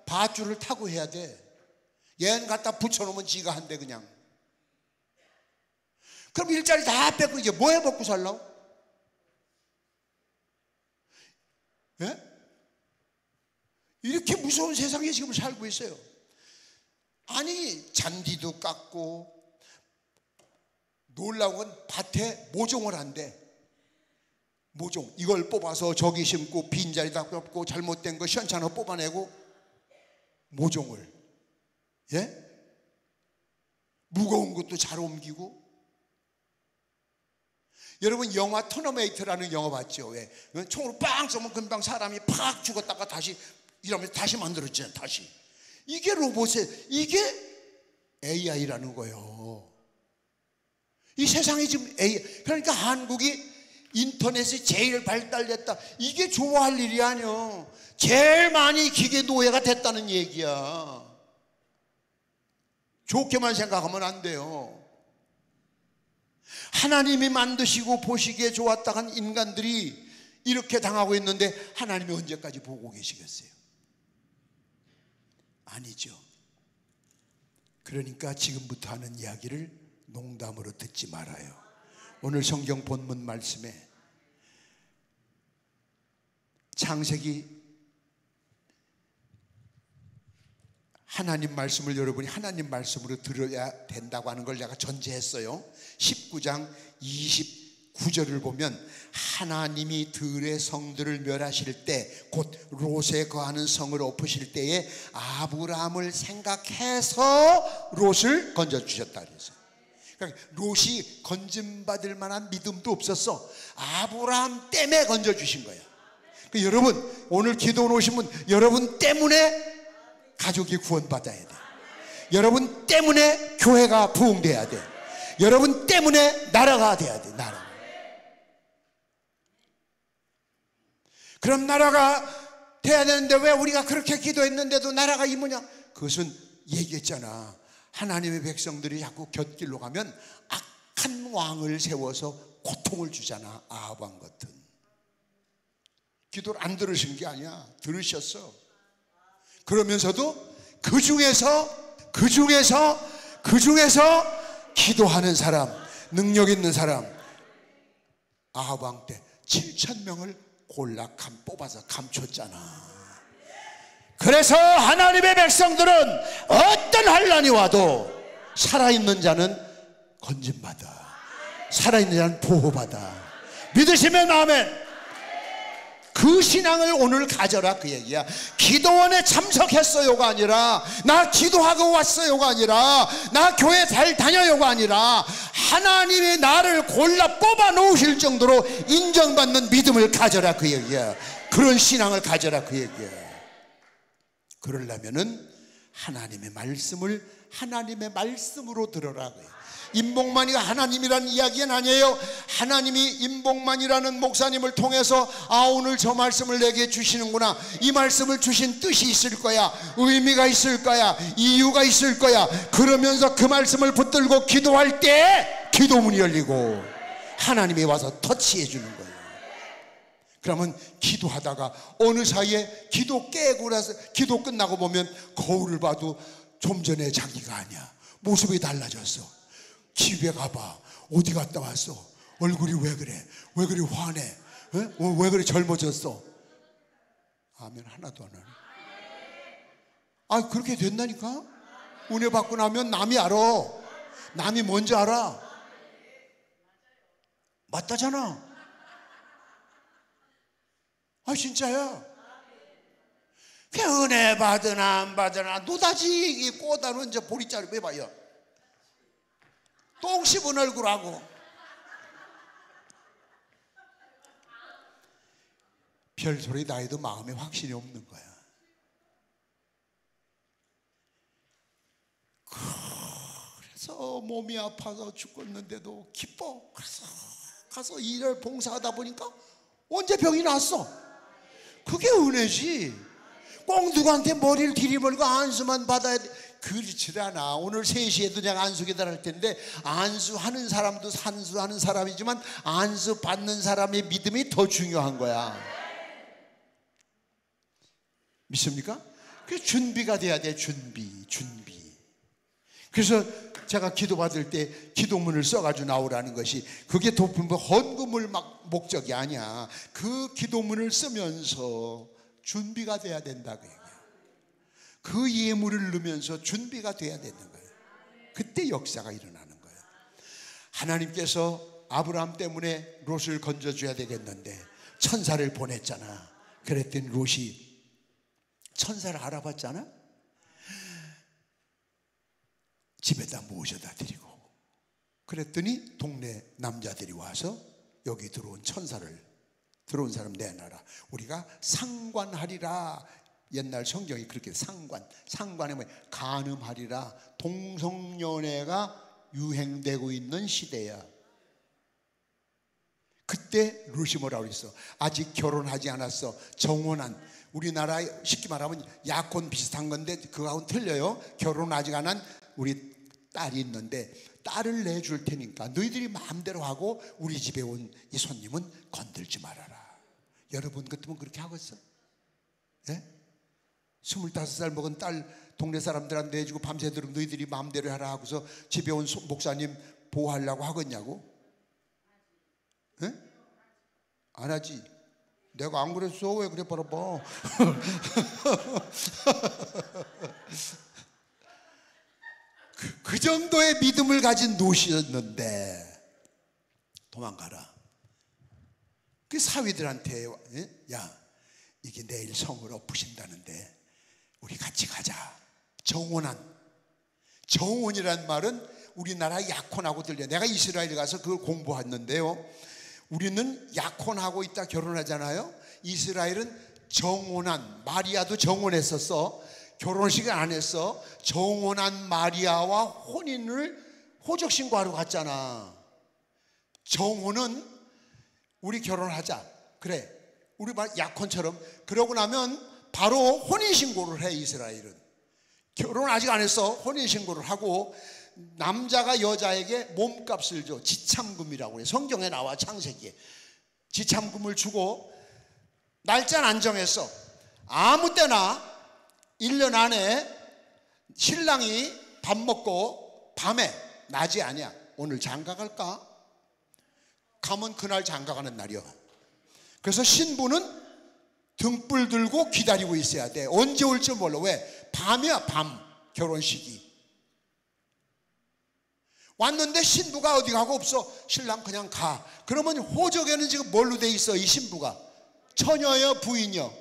밧줄을 타고 해야 돼. 얘는 갖다 붙여놓으면 지가 한대 그냥. 그럼 일자리 다 뺏고 이제 뭐 해먹고 살라고? 예? 이렇게 무서운 세상에 지금 살고 있어요. 아니 잔디도 깎고 놀라운 건 밭에 모종을 한대. 모종 이걸 뽑아서 저기 심고 빈자리다 뽑고 잘못된 거 시원찮아 뽑아내고 모종을. 예? 무거운 것도 잘 옮기고. 여러분 영화 터너메이터라는 영화 봤죠? 왜? 총으로 빵 쏘면 금방 사람이 팍 죽었다가 다시 이러면서 다시 만들었잖아요. 다시. 이게 로봇의, 이게 AI라는 거예요. 이 세상이 지금 AI. 그러니까 한국이 인터넷이 제일 발달됐다. 이게 좋아할 일이 아니야. 제일 많이 기계 노예가 됐다는 얘기야. 좋게만 생각하면 안 돼요. 하나님이 만드시고 보시기에 좋았다 한 인간들이 이렇게 당하고 있는데 하나님이 언제까지 보고 계시겠어요? 아니죠. 그러니까 지금부터 하는 이야기를 농담으로 듣지 말아요. 오늘 성경 본문 말씀에 창세기 하나님 말씀을 여러분이 하나님 말씀으로 들어야 된다고 하는 걸 제가 전제했어요. 19장 29절을 보면 하나님이 들의 성들을 멸하실 때 곧 롯에 거하는 성을 엎으실 때에 아브라함을 생각해서 롯을 건져주셨다 그랬어요. 그러니까 롯이 건짐받을 만한 믿음도 없었어. 아브라함 때문에 건져주신 거야. 그러니까 여러분 오늘 기도 오신 분, 여러분 때문에 가족이 구원받아야 돼. 여러분 때문에 교회가 부흥돼야 돼. 여러분 때문에 나라가 돼야 돼. 나라. 그럼 나라가 돼야 되는데 왜 우리가 그렇게 기도했는데도 나라가 이 뭐냐? 그것은 얘기했잖아. 하나님의 백성들이 자꾸 곁길로 가면 악한 왕을 세워서 고통을 주잖아. 아합 왕 같은. 기도를 안 들으신 게 아니야. 들으셨어. 그러면서도 그 중에서 그 중에서 기도하는 사람, 능력 있는 사람, 아합 왕 때 7,000명을 골라 뽑아서 감췄잖아. 그래서 하나님의 백성들은 어떤 환난이 와도 살아있는 자는 건진받아, 살아있는 자는 보호받아. 믿으시면 아멘. 그 신앙을 오늘 가져라, 그 얘기야. 기도원에 참석했어요가 아니라, 나 기도하고 왔어요가 아니라, 나 교회 잘 다녀요가 아니라, 하나님이 나를 골라 뽑아 놓으실 정도로 인정받는 믿음을 가져라, 그 얘기야. 그런 신앙을 가져라, 그 얘기야. 그러려면은 하나님의 말씀으로 들어라. 임복만이가 하나님이라는 이야기는 아니에요. 하나님이 임복만이라는 목사님을 통해서 오늘 저 말씀을 내게 주시는구나, 이 말씀을 주신 뜻이 있을 거야, 의미가 있을 거야, 이유가 있을 거야. 그러면서 그 말씀을 붙들고 기도할 때 기도문이 열리고 하나님이 와서 터치해 주는 거예요. 그러면 기도하다가 어느 사이에 기도 깨고 나서 기도 끝나고 보면 거울을 봐도 좀 전에 자기가 아니야. 모습이 달라졌어. 집에 가봐. 어디 갔다 왔어? 얼굴이 왜 그래? 왜 그리 화내? 왜 그리 젊어졌어? 아멘 하나도 안 하네. 그렇게 된다니까? 은혜 받고 나면 남이 알아. 남이 뭔지 알아. 맞다잖아. 진짜야. 은혜 받으나 안 받으나 노다지 꼬다는 이제 보리자루 빼봐요. 똥 씹은 얼굴하고. 별소리 나이도 마음에 확신이 없는 거야. 그래서 몸이 아파서 죽겠는데도 기뻐. 그래서 가서 일을 봉사하다 보니까 언제 병이 났어. 그게 은혜지. 꼭 누구한테 머리를 들이밀고 안수만 받아야 돼. 그렇지 않아. 오늘 3시에도 내가 안수 기도할 텐데, 안수하는 사람도 산수하는 사람이지만 안수 받는 사람의 믿음이 더 중요한 거야. 믿습니까? 그 준비가 돼야 돼. 준비. 그래서 제가 기도 받을 때 기도문을 써가지고 나오라는 것이, 그게 도품 헌금을 목적이 아니야. 그 기도문을 쓰면서 준비가 돼야 된다, 그 얘기야. 그 예물을 넣으면서 준비가 돼야 되는 거예요. 그때 역사가 일어나는 거예요. 하나님께서 아브라함 때문에 롯을 건져줘야 되겠는데 천사를 보냈잖아. 그랬더니 롯이 천사를 알아봤잖아. 집에다 모셔다 드리고, 그랬더니 동네 남자들이 와서 여기 들어온 사람 내놔라. 우리가 상관하리라. 옛날 성경이 그렇게 상관에 간음하리라. 동성연애가 유행되고 있는 시대야. 그때 롯이 뭐라고 그랬어? 아직 결혼하지 않았어. 정혼한, 우리나라 쉽게 말하면 약혼 비슷한 건데 그거하고는 틀려요. 결혼 아직 안 한 우리 딸이 있는데 딸을 내줄 테니까 너희들이 마음대로 하고 우리 집에 온 이 손님은 건들지 말아라. 여러분 같으면 그렇게 하겠어? 예? 25살 먹은 딸 동네 사람들한테 내주고 밤새도록 너희들이 마음대로 하라 하고서 집에 온 목사님 보호하려고 하겠냐고? 예? 안 하지. 내가 안 그랬어. 왜 그래 봐봐. 그 정도의 믿음을 가진 롯이었는데 도망가라. 그 사위들한테, 야, 이게 내일 성을 엎으신다는데 우리 같이 가자. 정혼이란 말은 우리나라 약혼하고 들려. 내가 이스라엘 가서 그걸 공부했는데요, 우리는 약혼하고 있다 결혼하잖아요. 이스라엘은 정혼한, 마리아도 정혼했었어. 결혼식을 안 했어. 정혼한 마리아와 혼인을 호적신고하러 갔잖아. 정혼은 우리 결혼하자, 그래, 우리 약혼처럼. 그러고 나면 바로 혼인신고를 해. 이스라엘은 결혼 아직 안 했어. 혼인신고를 하고 남자가 여자에게 몸값을 줘. 지참금이라고 해. 성경에 나와. 창세기에 지참금을 주고 날짜는 안 정했어. 아무 때나 1년 안에 신랑이 밥 먹고 밤에, 낮이 아니야, 오늘 장가 갈까? 가면 그날 장가 가는 날이야. 그래서 신부는 등불 들고 기다리고 있어야 돼. 언제 올지 몰라. 왜? 밤이야, 밤. 결혼식이. 왔는데 신부가 어디 가고 없어. 신랑 그냥 가. 그러면 호적에는 지금 뭘로 돼 있어? 이 신부가 처녀여 부인여.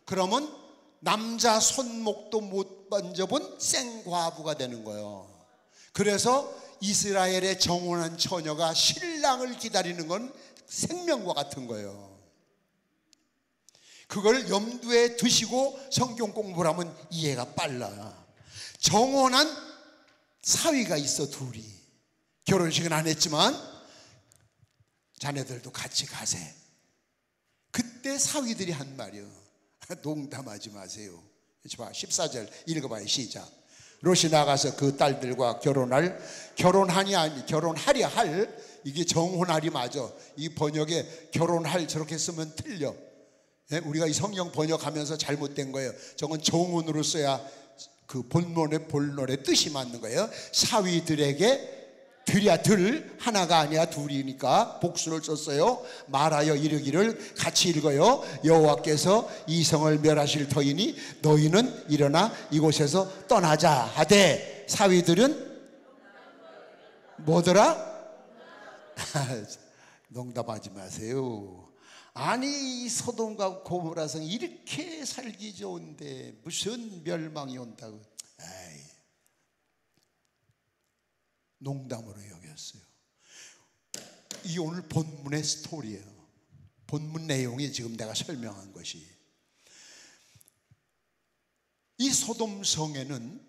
그러면 남자 손목도 못 만져본 생과부가 되는 거예요. 그래서 이스라엘의 정혼한 처녀가 신랑을 기다리는 건 생명과 같은 거예요. 그걸 염두에 두시고 성경 공부를 하면 이해가 빨라. 정혼한 사위가 있어, 둘이. 결혼식은 안 했지만 자네들도 같이 가세. 그때 사위들이 한 말이요. 농담하지 마세요. 14절 읽어봐요. 시작. 롯이 나가서 그 딸들과 결혼하려 할, 이게 정혼하리 맞아. 이 번역에 결혼할 저렇게 쓰면 틀려. 우리가 이 성경 번역하면서 잘못된 거예요. 저건 정혼으로 써야 그 본론의 뜻이 맞는 거예요. 사위들에게 들이야, 들 하나가 아니야, 둘이니까 복수를 썼어요. 말하여 이르기를, 같이 읽어요. 여호와께서 이 성을 멸하실 터이니 너희는 일어나 이곳에서 떠나자 하되, 사위들은 뭐더라? 농담하지 마세요. 아니, 이 소돔과 고모라 성 이렇게 살기 좋은데 무슨 멸망이 온다고. 에이, 농담으로 여겼어요. 이 오늘 본문의 스토리예요. 본문 내용이 지금 내가 설명한 것이. 이 소돔 성에는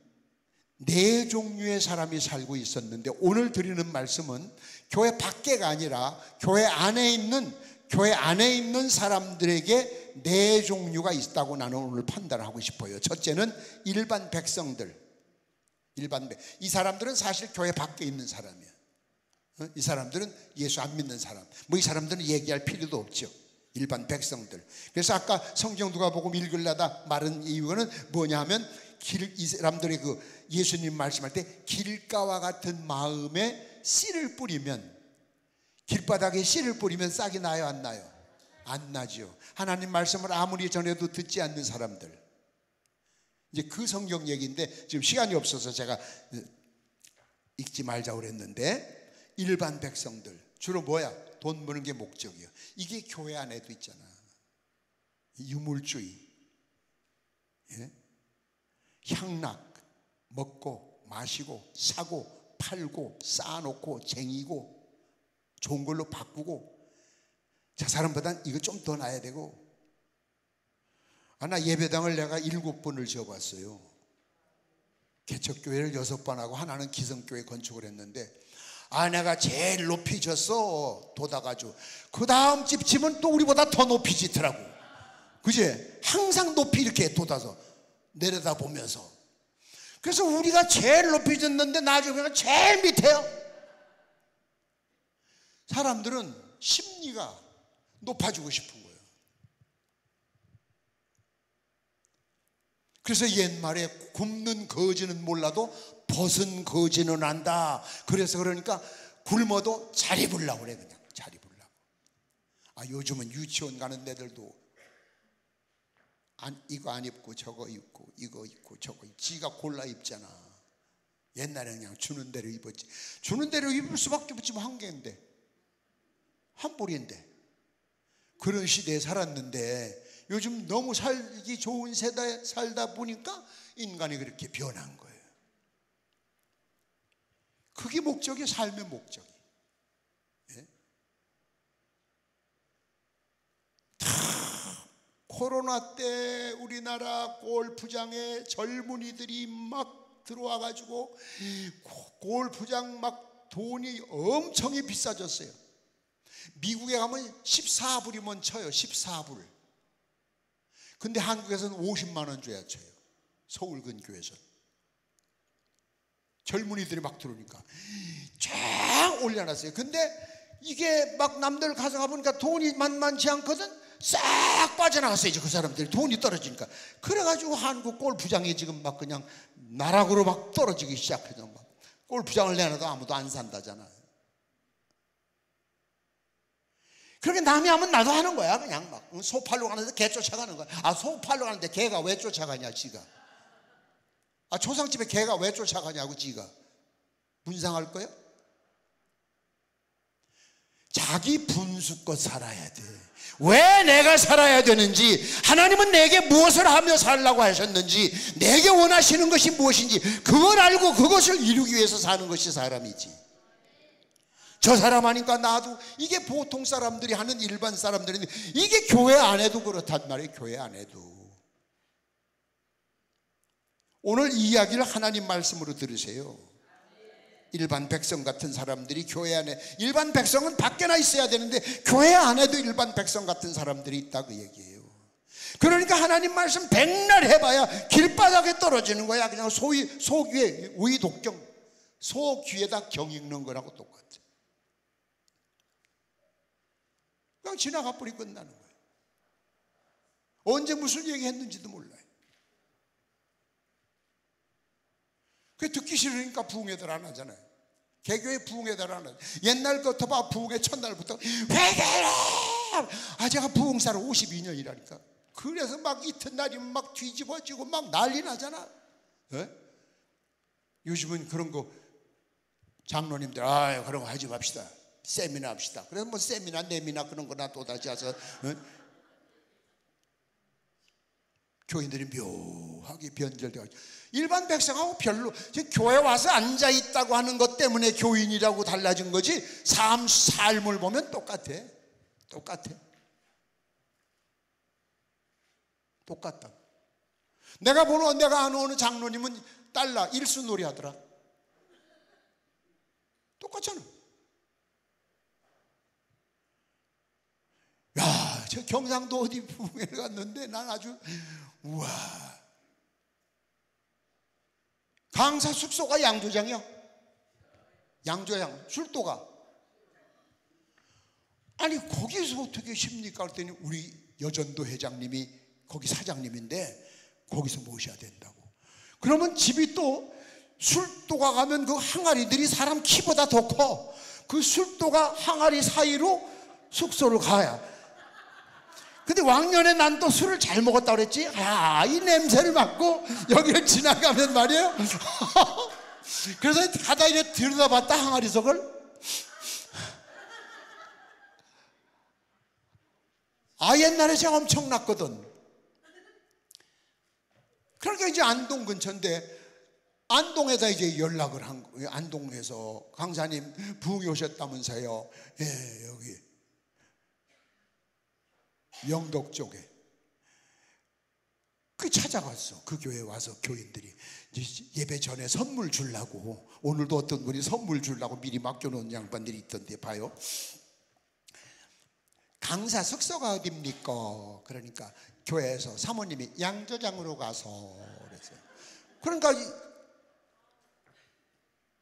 4종류의 사람이 살고 있었는데, 오늘 드리는 말씀은 교회 밖에가 아니라 교회 안에 있는 사람들에게 4종류가 있다고 나는 오늘 판단하고 싶어요. 첫째는 일반 백성들. 이 사람들은 사실 교회 밖에 있는 사람이야. 이 사람들은 예수 안 믿는 사람. 이 사람들은 얘기할 필요도 없죠. 일반 백성들. 그래서 아까 성경 누가복음 읽으려다 말은 이유는 뭐냐면, 이 사람들의 그 예수님 말씀할 때 길가와 같은 마음에 씨를 뿌리면, 길바닥에 씨를 뿌리면 싹이 나요, 안 나요? 안 나죠. 하나님 말씀을 아무리 전해도 듣지 않는 사람들. 이제 그 성경 얘기인데 지금 시간이 없어서 제가 읽지 말자고 그랬는데, 일반 백성들 주로 뭐야? 돈 버는 게 목적이에요. 이게 교회 안에도 있잖아. 유물주의, 향락, 먹고 마시고 사고 팔고 쌓아놓고 쟁이고 좋은 걸로 바꾸고, 저 사람보단 이거 좀 더 놔야 되고. 나 예배당을 내가 7번을 지어봤어요. 개척교회를 6번 하고 하나는 기성교회 건축을 했는데, 내가 제일 높이 졌어, 돋아가지고. 그 다음 집 지면 또 우리보다 더 높이 짓더라고. 그지? 항상 높이 이렇게 돋아서 내려다 보면서. 그래서 우리가 제일 높이 졌는데 나중에는 제일 밑에요. 사람들은 심리가 높아지고 싶은 거예요. 그래서 옛말에 굶는 거지는 몰라도 벗은 거지는 안다. 그래서 그러니까 굶어도 잘 입으려고 그래. 그냥 잘 입으려고. 요즘은 유치원 가는 애들도 이거 안 입고 저거 입고 이거 입고 저거 입고 지가 골라 입잖아. 옛날에는 그냥 주는 대로 입었지. 주는 대로 입을 수밖에 없지, 뭐 한계인데, 한 뿌리인데. 그런 시대에 살았는데 요즘 너무 살기 좋은 세대에 살다 보니까 인간이 그렇게 변한 거예요. 그게 목적이, 삶의 목적이. 코로나 때 우리나라 골프장에 젊은이들이 막 들어와가지고 골프장 막 돈이 엄청이 비싸졌어요. 미국에 가면 14불이면 쳐요. 14불. 근데 한국에서는 50만 원 줘야 쳐요. 서울 근교에서. 젊은이들이 막 들어오니까 쫙 올려놨어요. 근데 이게 막 남들 가서 가보니까 돈이 만만치 않거든. 싹 빠져나갔어요. 이제 그 사람들이 돈이 떨어지니까. 그래가지고 한국 골프장이 지금 막 그냥 나락으로 막 떨어지기 시작해서 막 골프장을 내놔도 아무도 안 산다잖아. 그렇게 남이 하면 나도 하는 거야. 그냥 막 소 팔러 가는데 개 쫓아가는 거야. 아, 소 팔러 가는데 개가 왜 쫓아가냐 지가. 아, 초상집에 개가 왜 쫓아가냐고 지가. 분상할 거야? 자기 분수껏 살아야 돼. 왜 내가 살아야 되는지, 하나님은 내게 무엇을 하며 살라고 하셨는지, 내게 원하시는 것이 무엇인지 그걸 알고 그것을 이루기 위해서 사는 것이 사람이지. 저 사람 하니까 나도, 이게 보통 사람들이 하는 일반 사람들인데 이게 교회 안에도 그렇단 말이에요. 교회 안에도. 오늘 이 이야기를 하나님 말씀으로 들으세요. 일반 백성 같은 사람들이 교회 안에, 일반 백성은 밖에나 있어야 되는데 교회 안에도 일반 백성 같은 사람들이 있다 그 얘기예요. 그러니까 하나님 말씀 백날 해봐야 길바닥에 떨어지는 거야. 그냥 소귀에 우이독경, 소 귀에다 경 읽는 거라고 똑같아. 그냥 지나가 버리 끝나는 거예요. 언제 무슨 얘기 했는지도 몰라요. 그게 듣기 싫으니까 부흥회들 안 하잖아요. 개교회 부흥회들 안 하잖아요. 옛날 것부터 봐. 부흥회 첫날부터 회개라. 아, 제가 부흥사를 52년이라니까. 그래서 막 이튿날이면 막 뒤집어지고 막 난리 나잖아. 네? 요즘은 그런 거 장로님들, 아, 그런 거 하지 맙시다. 세미나 합시다. 그래서 뭐 세미나 네미나 그런 거나 또다시 해서 교인들이 묘하게 변절되어, 일반 백성하고 별로, 교회 와서 앉아있다고 하는 것 때문에 교인이라고 달라진 거지 삶을 보면 똑같아. 똑같다. 내가 아는 어느 장로님은 달라 일수놀이 하더라. 똑같잖아. 야, 저 경상도 어디 부흥회를 갔는데 난 아주, 우와. 강사 숙소가 양조장이야. 양조장 술도가. 아니 거기서 어떻게 쉽니까? 그랬더니 우리 여전도 회장님이 거기 사장님인데 거기서 모셔야 된다고. 그러면 집이 또 술도가 가면 그 항아리들이 사람 키보다 더 커. 그 술도가 항아리 사이로 숙소를 가야. 근데 왕년에 난 또 술을 잘 먹었다 그랬지. 아, 이 냄새를 맡고 여기를 지나가면 말이에요. 그래서 가다 이렇게 들여다봤다 항아리 속을. 아, 옛날에 제가 엄청났거든. 그러니까 이제 안동 근처인데 안동에다 이제 연락을 한 거예요. 안동에서 강사님 부흥이 오셨다면서요. 예, 여기 영덕 쪽에. 그 찾아갔어. 그 교회에 와서 교인들이 예배 전에 선물 주려고, 오늘도 어떤 분이 선물 주려고 미리 맡겨놓은 양반들이 있던데 봐요. 강사 숙소가 어딥니까? 그러니까 교회에서 사모님이 양조장으로 가서 그랬어요. 그러니까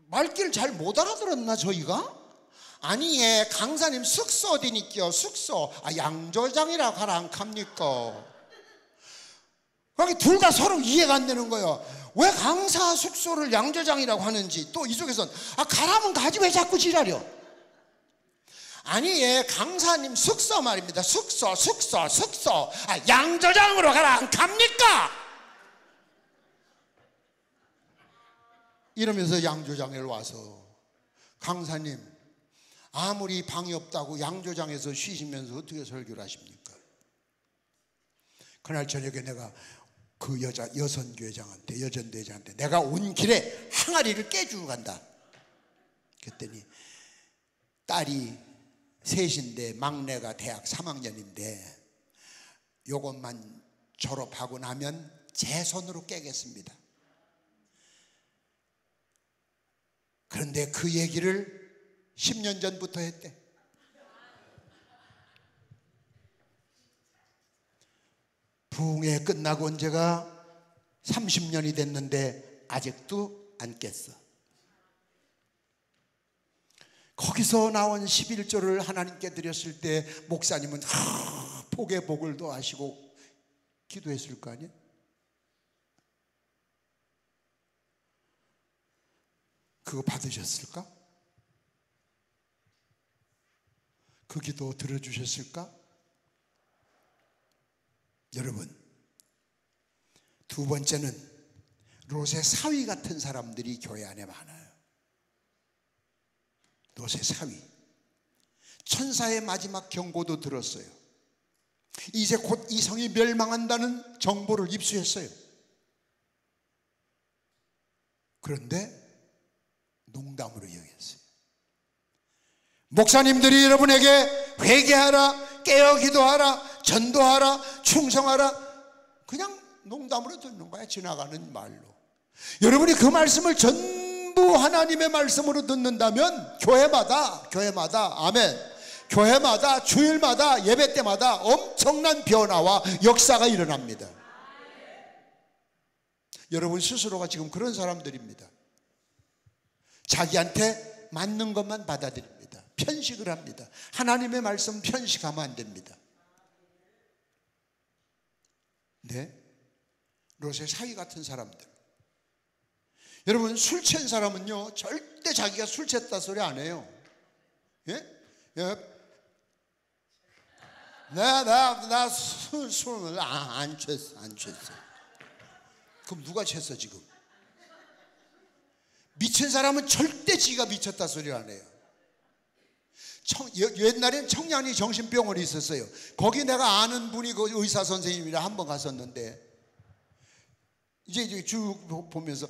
말귀를 잘 못 알아들었나 저희가? 아니, 예, 강사님 숙소 어디니까? 숙소, 아, 양조장이라 가라 안 갑니까? 거기 둘 다 서로 이해가 안 되는 거예요. 왜 강사 숙소를 양조장이라고 하는지. 또 이쪽에서는 아, 가라면 가지 왜 자꾸 지랄려? 아니, 예, 강사님 숙소 말입니다. 숙소. 아, 양조장으로 가라 안 갑니까? 이러면서 양조장에 와서, 강사님 아무리 방이 없다고 양조장에서 쉬시면서 어떻게 설교를 하십니까? 그날 저녁에 내가 그 여선교회장한테, 여전대회장한테 내가 온 길에 항아리를 깨주고 간다. 그랬더니 딸이 셋인데 막내가 대학 3학년인데 요것만 졸업하고 나면 제 손으로 깨겠습니다. 그런데 그 얘기를 10년 전부터 했대. 부흥회 끝나고 온 지가 30년이 됐는데 아직도 안 깼어. 거기서 나온 11조를 하나님께 드렸을 때 목사님은 복의 복을 더하시고 기도했을 거 아니에요? 그거 받으셨을까? 그 기도 들어주셨을까? 여러분, 두 번째는 롯의 사위 같은 사람들이 교회 안에 많아요. 롯의 사위. 천사의 마지막 경고도 들었어요. 이제 곧 이 성이 멸망한다는 정보를 입수했어요. 그런데 농담으로 여겼어요. 목사님들이 여러분에게 회개하라, 깨어 기도하라, 전도하라, 충성하라, 그냥 농담으로 듣는 거야. 지나가는 말로. 여러분이 그 말씀을 전부 하나님의 말씀으로 듣는다면 교회마다 아멘, 교회마다 주일마다 예배 때마다 엄청난 변화와 역사가 일어납니다. 여러분 스스로가 지금 그런 사람들입니다. 자기한테 맞는 것만 받아들입니다. 편식을 합니다. 하나님의 말씀 편식하면 안 됩니다. 네? 롯의 사위 같은 사람들. 여러분, 술 취한 사람은요 절대 자기가 술 취했다 소리 안 해요. 예? 나 술을 안 취했어. 그럼 누가 취했어 지금? 미친 사람은 절대 지가 미쳤다 소리 안 해요. 옛날엔 청량리 정신병원이 있었어요. 거기 내가 아는 분이 그 의사 선생님이라 한번 갔었는데, 이제 쭉 보면서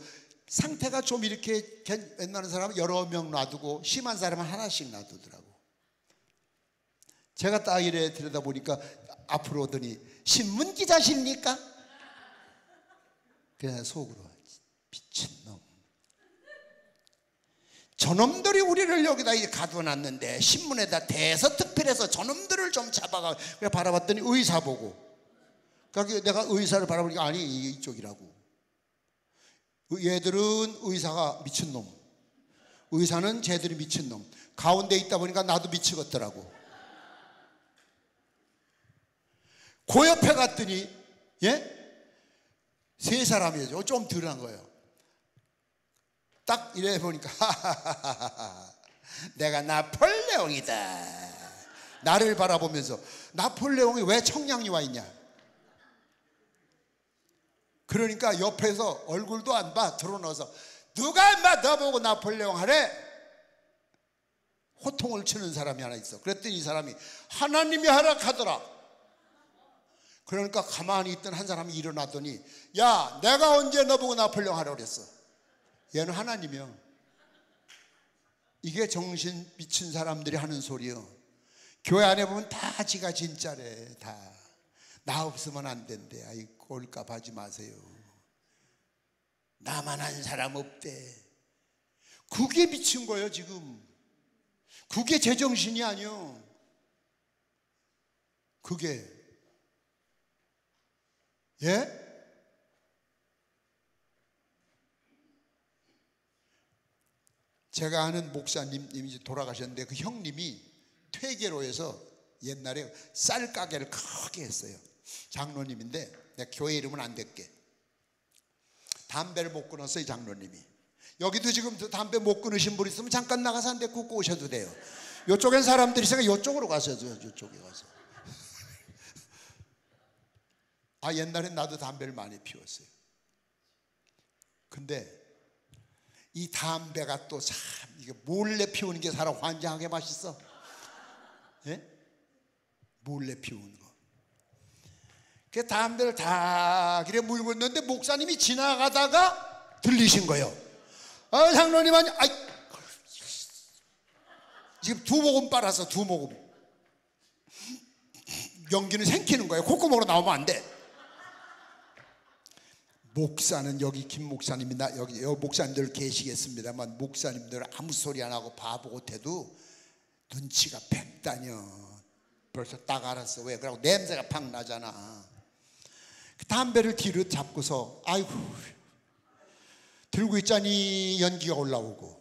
상태가 좀 이렇게 옛날에 사람은 여러 명 놔두고 심한 사람은 하나씩 놔두더라고. 제가 딱 이래 들여다보니까 앞으로 오더니 신문 기자십니까? 그냥 속으로 미친놈, 저놈들이 우리를 여기다 가둬놨는데 신문에다 대서특필해서 저놈들을 좀 잡아가. 그래 바라봤더니 의사 보고, 그러니까 내가 의사를 바라보니까 아니 이게 이쪽이라고. 얘들은 의사가 미친놈, 의사는 쟤들이 미친놈, 가운데 있다 보니까 나도 미치겠더라고. 그 옆에 갔더니 세 사람이죠. 좀 덜한 거예요. 딱 이래 보니까 내가 나폴레옹이다. 나를 바라보면서 나폴레옹이 왜 청량리 와 있냐. 그러니까 옆에서 얼굴도 안 봐 드러나서 누가 인마 너보고 나폴레옹 하래? 호통을 치는 사람이 하나 있어. 그랬더니 이 사람이 하나님이 허락하더라. 그러니까 가만히 있던 한 사람이 일어나더니 야, 내가 언제 너보고 나폴레옹 하라고 그랬어? 얘는 하나님이요. 이게 정신 미친 사람들이 하는 소리요. 교회 안에 보면 다 지가 진짜래. 다 나 없으면 안 된대. 아이 꼴값 하지 마세요. 나만 한 사람 없대. 그게 미친 거예요 지금. 그게 제정신이 아니요. 그게 제가 아는 목사님이 이제 돌아가셨는데 그 형님이 퇴계로에서 옛날에 쌀 가게를 크게 했어요. 장로님인데 내가 교회 이름은 안 댈게. 담배를 못 끊었어요 장로님이. 여기도 지금 담배 못 끊으신 분 있으면 잠깐 나가서 한 대 굽고 오셔도 돼요. 이쪽엔 사람들이 있으니까 이쪽으로 가세요. 이쪽에 가서. 옛날엔 나도 담배를 많이 피웠어요. 근데 이 담배가 또 참 이게 몰래 피우는 게 사람 환장하게 맛있어. 몰래 피우는 거. 그 담배를 다 그래 물고 있는데 목사님이 지나가다가 들리신 거예요. 장로님 아니, 지금 2모금 빨아서 2모금. 연기는 생기는 거예요. 콧구멍으로 나오면 안 돼. 목사는 여기 김 목사님이나 여기 목사님들 계시겠습니다만 목사님들 아무 소리 안 하고 바보 같아도 눈치가 백단이요. 벌써 딱 알았어. 왜? 그러고 냄새가 팍 나잖아. 그 담배를 뒤로 잡고서 아이고 들고 있자니 연기가 올라오고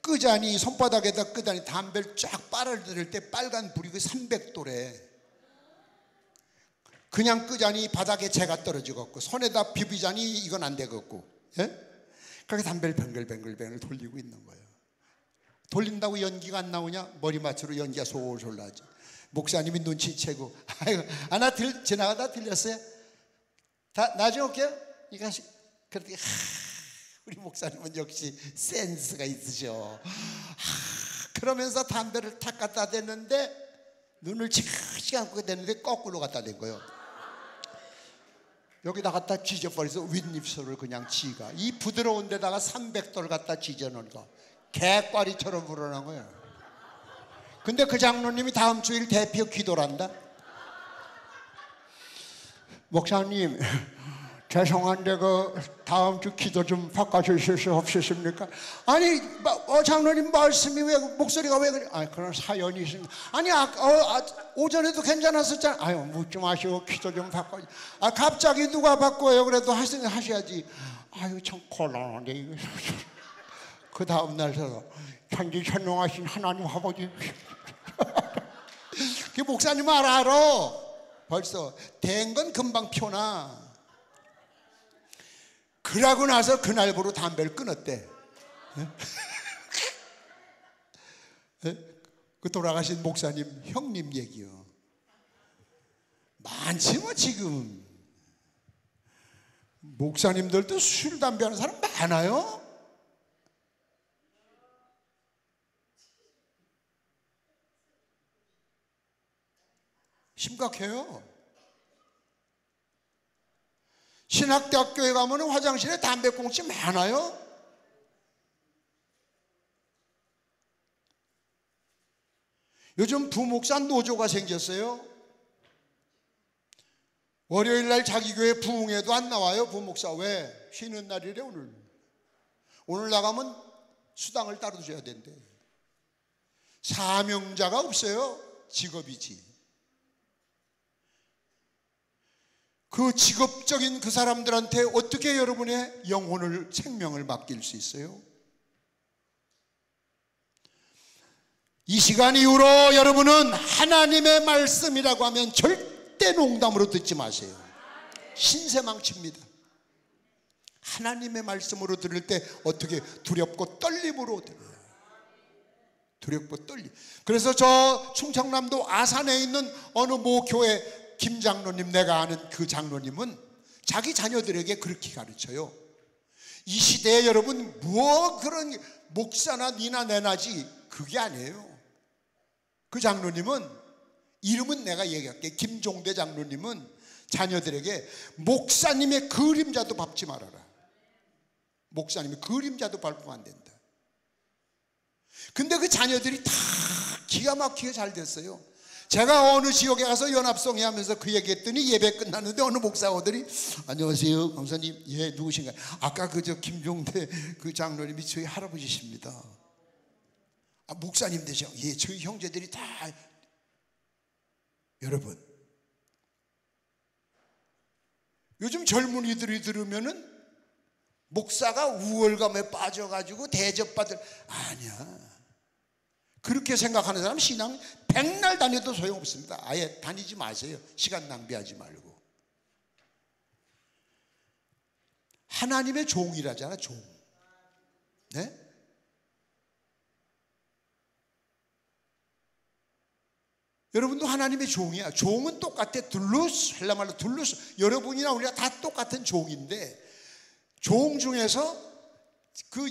끄자니 손바닥에다 끄자니 담배를 쫙 빨아들일 때 빨간 불이 그 300도래. 그냥 끄자니 바닥에 재가 떨어지겠고 손에다 비비자니 이건 안 되겠고, 예? 그렇게 담배를 뱅글뱅글 돌리고 있는 거예요. 돌린다고 연기가 안 나오냐? 머리맡으로 연기가 솔솔 나지. 목사님이 눈치채고, 아이고, 지나가다 들렸어요? 나중에 올게요. 그렇게, 우리 목사님은 역시 센스가 있으셔. 그러면서 담배를 탁 갖다 댔는데 눈을 지그시 감고 댔는데 거꾸로 갖다 댄 거예요. 여기다 갖다 쥐져버려서 윗입술을 그냥 쥐가 이 부드러운 데다가 300도를 갖다 쥐져놓은 거 개꽈리처럼 불어난 거예요. 근데 그 장로님이 다음 주일 대표 기도란다. 목사님, 죄송한데 그 다음 주 기도 좀 바꿔주실 수 없으십니까? 아니 장로님 말씀이 왜 목소리가 왜 그래? 아, 그런 사연이 있습니다. 아니 오전에도 괜찮았었잖아. 아유, 묻지 마시고 기도 좀 바꿔. 갑자기 누가 바꿔요? 그래도 하셔야지. 아유, 참 곤란한데 이거. 그 다음 날서도 천지천능하신 하나님 아버지. 그 목사님 알아. 벌써 된 건 금방 펴나. 그러고 나서 그날부로 담배를 끊었대. 그 돌아가신 목사님 형님 얘기요. 많지 뭐 지금. 목사님들도 술 담배 하는 사람 많아요. 심각해요. 신학대학교에 가면 화장실에 담배꽁치 많아요. 요즘 부목사 노조가 생겼어요. 월요일날 자기 교회 부흥회도 안 나와요. 부목사 왜? 쉬는 날이래 오늘. 오늘 나가면 수당을 따로 줘야 된대. 사명자가 없어요. 직업이지. 그 직업적인 그 사람들한테 어떻게 여러분의 영혼을, 생명을 맡길 수 있어요? 이 시간 이후로 여러분은 하나님의 말씀이라고 하면 절대 농담으로 듣지 마세요. 신세망치입니다. 하나님의 말씀으로 들을 때 어떻게 두렵고 떨림으로 들어요. 두렵고 떨림. 그래서 저 충청남도 아산에 있는 어느 모 교회 김 장로님, 내가 아는 그 장로님은 자기 자녀들에게 그렇게 가르쳐요. 이 시대에 여러분 뭐 그런 목사나 니나 내나지 그게 아니에요. 그 장로님은 이름은 내가 얘기할게. 김종대 장로님은 자녀들에게 목사님의 그림자도 밟지 말아라. 목사님의 그림자도 밟으면 안 된다. 근데 그 자녀들이 다 기가 막히게 잘 됐어요. 제가 어느 지역에 가서 연합성회 하면서 그 얘기했더니 예배 끝났는데 어느 목사님들이 안녕하세요 강사님, 예 누구신가요? 아까 저 김종대 그 장로님이 저희 할아버지십니다. 목사님 되죠? 예, 저희 형제들이 다. 여러분 요즘 젊은이들이 들으면은 목사가 우월감에 빠져가지고 대접받을, 아니야. 그렇게 생각하는 사람 신앙 백날 다녀도 소용없습니다. 아예 다니지 마세요. 시간 낭비하지 말고. 하나님의 종이라잖아, 종. 네? 여러분도 하나님의 종이야. 종은 똑같아. 둘루스, 헬라말로 둘루스. 여러분이나 우리가 다 똑같은 종인데, 종 중에서 그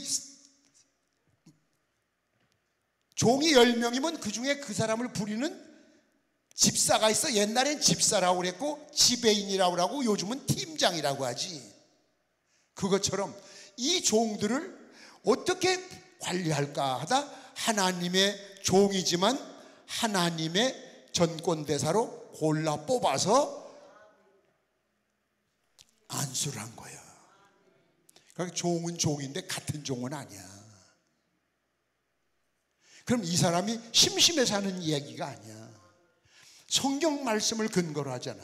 종이 10명이면 그 중에 그 사람을 부리는 집사가 있어. 옛날엔 집사라고 그랬고 지배인이라고 하고 요즘은 팀장이라고 하지. 그것처럼 이 종들을 어떻게 관리할까 하다 하나님의 종이지만 하나님의 전권대사로 골라 뽑아서 안수를 한 거예요. 그러니까 종은 종인데 같은 종은 아니야. 그럼 이 사람이 심심해서 하는 이야기가 아니야. 성경 말씀을 근거로 하잖아.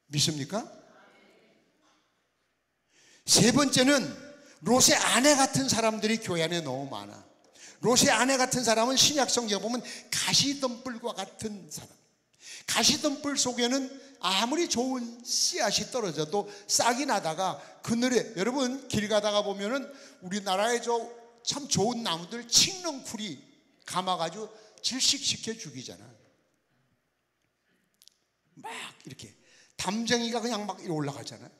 믿습니까? 세 번째는 롯의 아내 같은 사람들이 교회 안에 너무 많아. 롯의 아내 같은 사람은 신약 성경에 보면 가시덤불과 같은 사람. 가시덤불 속에는 아무리 좋은 씨앗이 떨어져도 싹이 나다가 그늘에, 여러분 길 가다가 보면은 우리나라에 저 참 좋은 나무들 칡렁쿨이 감아가지고 질식시켜 죽이잖아. 막 이렇게 담쟁이가 그냥 막 올라가잖아요.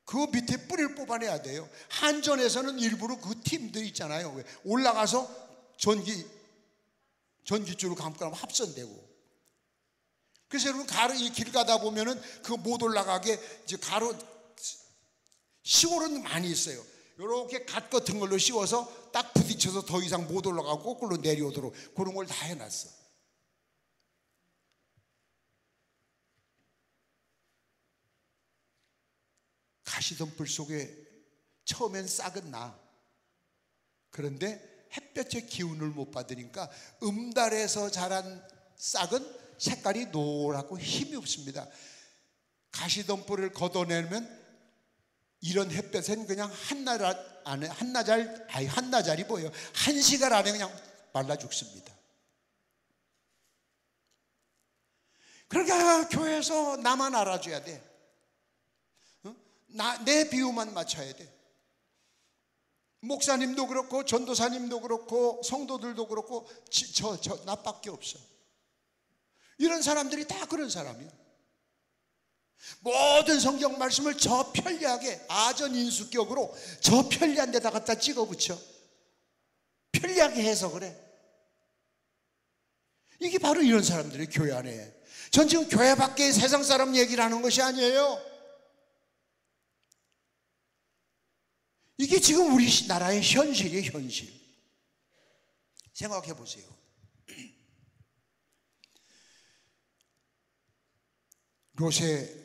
그 밑에 뿌리를 뽑아내야 돼요. 한전에서는 일부러 그 팀들 있잖아요. 왜? 올라가서 전기줄을 감고 나면 합선되고. 그래서 여러분 가로 이 길 가다 보면은 그 못 올라가게 이제 가로 시골은 많이 있어요. 이렇게 갓 같은 걸로 씌워서 딱 부딪혀서 더 이상 못 올라가고 거꾸로 내려오도록 그런 걸 다 해놨어. 가시덤불 속에 처음엔 싹은 나. 그런데 햇볕의 기운을 못 받으니까 음달에서 자란 싹은 색깔이 노랗고 힘이 없습니다. 가시덤불을 걷어내면 이런 햇볕은 그냥 한나절이 뭐예요? 1시간 안에 그냥 말라 죽습니다. 그러니까 교회에서 나만 알아줘야 돼. 내 비유만 맞춰야 돼. 목사님도 그렇고 전도사님도 그렇고 성도들도 그렇고 나밖에 없어. 이런 사람들이 다 그런 사람이야. 모든 성경 말씀을 저 편리하게 아전인수격으로 저 편리한 데다 갖다 찍어붙여 편리하게 해석을 해. 이게 바로 이런 사람들이 교회 안에. 전 지금 교회 밖에 세상 사람 얘기를 하는 것이 아니에요. 이게 지금 우리 나라의 현실이에요. 현실. 생각해 보세요. 롯의